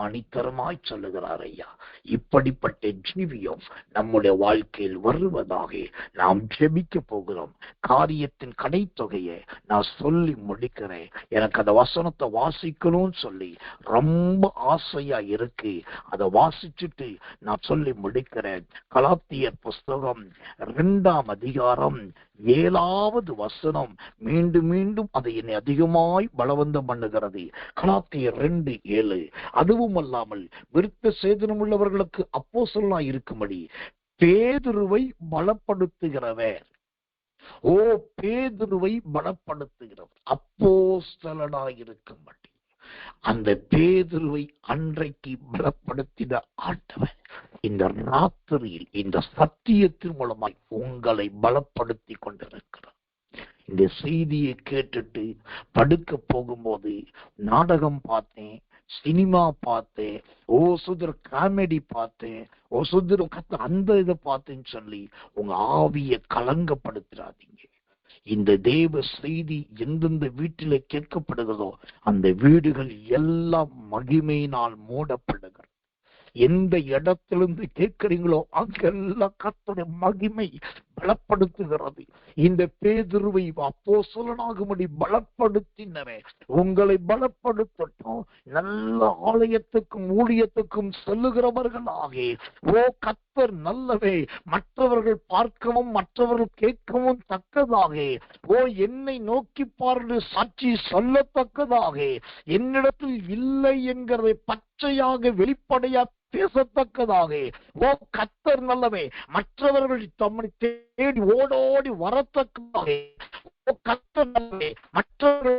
S1: ஆணித்தரமாய் சொல்லுகிறார். ஐயா, இப்படிப்பட்ட ஜீவியம் நம்முடைய வாழ்க்கையில் வருவதாக நாம் ஜெபிக்க போகிறோம். காரியத்தின் கடைத்தொகையை நான் சொல்லி முடிக்கிறேன். எனக்கு அந்த வசனத்தை வாசிக்கணும்னு சொல்லி ரொம்ப ஆசையா இருக்கு. அதை வாசிச்சுட்டு நான் சொல்லி முடிக்கிறேன். கலாத்தியர் புஸ்தகம் 2ஆம் அதிகாரம் 7வது வசனம். மீண்டும் மீண்டும் அதை என்னை அதிகமாய் பலவந்தம் பண்ணுகிறது. கலாத்தியர் 2:7. அதுவும் அல்லாமல் விருத்த சேதனம் உள்ளவர்களுக்கு அப்போஸ்தலனாய் இருக்கும்படி பேதுருவை பலப்படுத்துகிறவர். ஓ, பேதுருவை பலப்படுத்துகிறவர் அப்போஸ்தலனாய் இருக்கும்படி. அந்த பேதுருவை அன்றைக்கு பலப்படுத்தின ஆண்டவர் இந்த ராத்திரியில் இந்த சத்தியத்தின் மூலமாய் உங்களை பலப்படுத்தி கொண்டிருக்கிறார். இந்த செய்தியை கேட்டுட்டு படுக்க போகும்போது நாடகம் பார்த்தேன், சினிமா பார்த்தேன், ஓ சுதர் காமெடி பார்த்தேன், ஓ சுதர் அந்த இதை பார்த்தேன்னு சொல்லி உங்க ஆவியை கலங்கப்படுத்துறாதீங்க. இந்த தேவ செய்தி எந்தெந்த வீட்டில கேட்கப்படுகிறதோ அந்த வீடுகள் எல்லாம் மகிமையினால் மூடப்படுகிறது. எந்த இடத்திலிருந்து கேட்கிறீங்களோ அங்கெல்லாம் கர்த்தருடைய மகிமை பலப்படுத்துகிறது. இந்த பேதுருவை அப்போஸ்தலனாகும்படி பலப்படுத்தினவே உங்களை பலப்படுத்தட்டும். நல்ல ஆலயத்துக்கும் ஊழியத்துக்கும் செல்லுகிறவர்களாக ஓ கர்த்தர் நல்லவே, மற்றவர்கள் பார்க்கவும் மற்றவர்கள் கேட்கவும் தக்கதாக, ஓ என்னை நோக்கி பார்த்து சாட்சி சொல்லத்தக்கதாக, என்னிடத்தில் இல்லை என்கிறதை பச்சையாக வெளிப்படையா பேசத்தக்கதாக, ஓ கர்த்தர் நல்லவே, மற்றவர்கள் தம்மை தேடி ஓடோடி வரத்தக்கதாக, ஓ கர்த்தர் நல்லவே, மற்றவர்கள்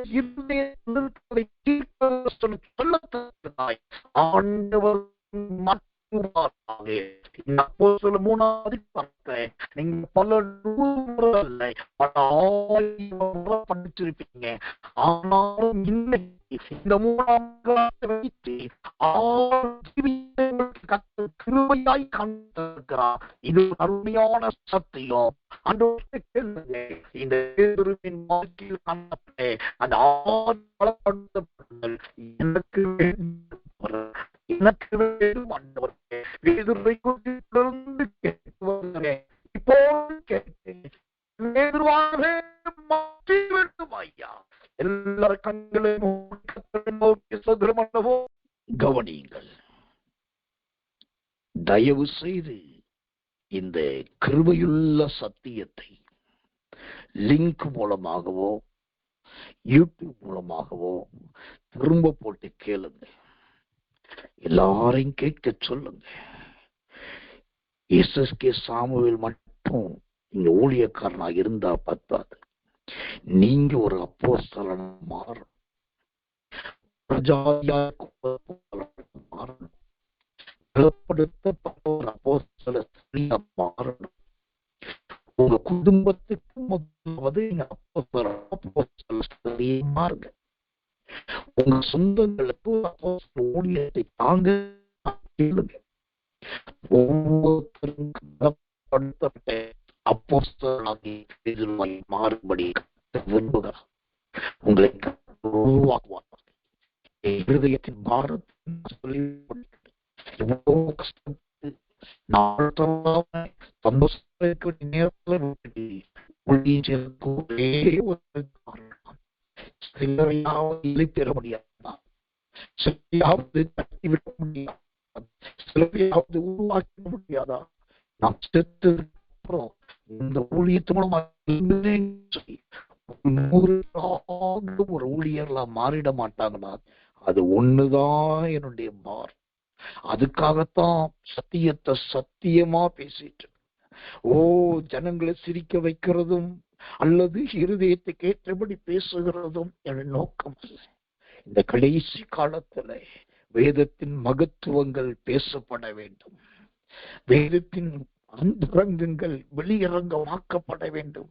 S1: சொல்லத்தக்கதாக, ஆண்டவர் நீங்க பல 100 முறை இல்லை, பல 1000 முறை படிச்சிருப்பீங்க. ஆனாலும் இன்னைக்கு இந்த 3ஆம் கிளாஸை வைத்து 6 கர்த்தர் கிருபையாய் காண்பித்திருக்கிறார். இது அருமையான சத்தியம். ஆண்டவரே கேளுங்க, இந்த பேதுருவின் வாழ்க்கையில் காணப்பட்ட அந்த 6 பலப்படுத்தப்படுதல் எனக்கு எனக்கு வேணும் ஆண்டவரே. பேதுருவை குறித்து தொடர்ந்து கேட்டு வருகிறேன். இப்போது கேட்டேன், பேதுருவாகவே மாற்றி வேண்டும் ஐயா. எல்லார கண்களையும் நோக்கி சதுரமண்டவோ கவனியுங்கள். தயவு செய்து இந்த கிருபையுள்ள சத்தியத்தை லிங்க் மூலமாகவோ யூடியூப் மூலமாகவோ திரும்ப போட்டு கேளுங்க. எல்லாரையும் கேட்க சொல்லுங்க. எஸ்எஸ்கே சாமுவேல் மட்டும் நீங்க ஊழியக்காரனா இருந்தா பத்தாது, நீங்க ஒரு அப்போஸ்தலனா மாறணும். மாறணும். ஒரு அப்போஸ்தலனா மாறணும். உங்க குடும்பத்துக்கு முதலாவது மாறுங்க. உங்க சொந்தங்களுக்கு ஊழியத்தை தாங்க கேளுங்க. ஒவ்வொருத்தரும் அப்போஸ்தலனாகி மாறுபடி விரும்புகிறார். உங்களை உருவாக்குவார். இருதயத்தின் பாரத்தை சொல்லி கஷ்டப்பட்டு சிலரையாவது இழைத்தர முடியாதா, சிலையாவது தட்டிவிட முடியாதா, சிலையாவது உருவாக்க முடியாதா? நாம் செத்ததுக்கு அப்புறம் இந்த ஊழியத்து மூலமா ஒரு ஊழியர்களா மாறிட மாட்டாங்களா? அது ஒண்ணுதான் என்னுடைய பார். அதுக்காகத்தான் சத்தியத்தை சத்தியமா பேசிட்டு ஜனங்களை சிரிக்க வைக்கிறதும் அல்லது இருதயத்துக்கு ஏற்றபடி பேசுகிறதும் என் நோக்கம் அல்ல. இந்த கடைசி காலத்துல வேதத்தின் மகத்துவங்கள் பேசப்பட வேண்டும். வேதத்தின் அந்தரங்கங்கள் வெளியரங்கமாக்கப்பட வேண்டும்.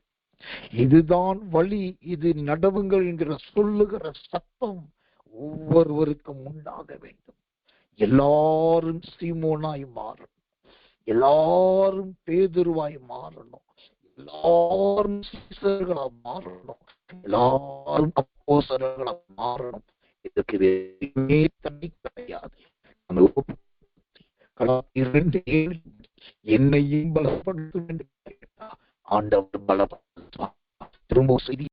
S1: இதுதான் வழி, இது நடவுங்கள் என்கிற சொல்லுகிற சத்தம் ஒவ்வொருவருக்கும் உண்டாக வேண்டும். எல்லாரும் சீமோனாய் மாறணும், எல்லாரும் பேதுருவாய் மாறணும், எல்லாரும் சீசர்களா மாறணும், எல்லாரும் அப்போஸ்தலர்களா மாறணும். இதுக்கு தனி கிடையாது. என்னையும் பலப்படுத்தும் என்று ஆண்டவர் பலப்படுத்துவார். திரும்ப செய்தி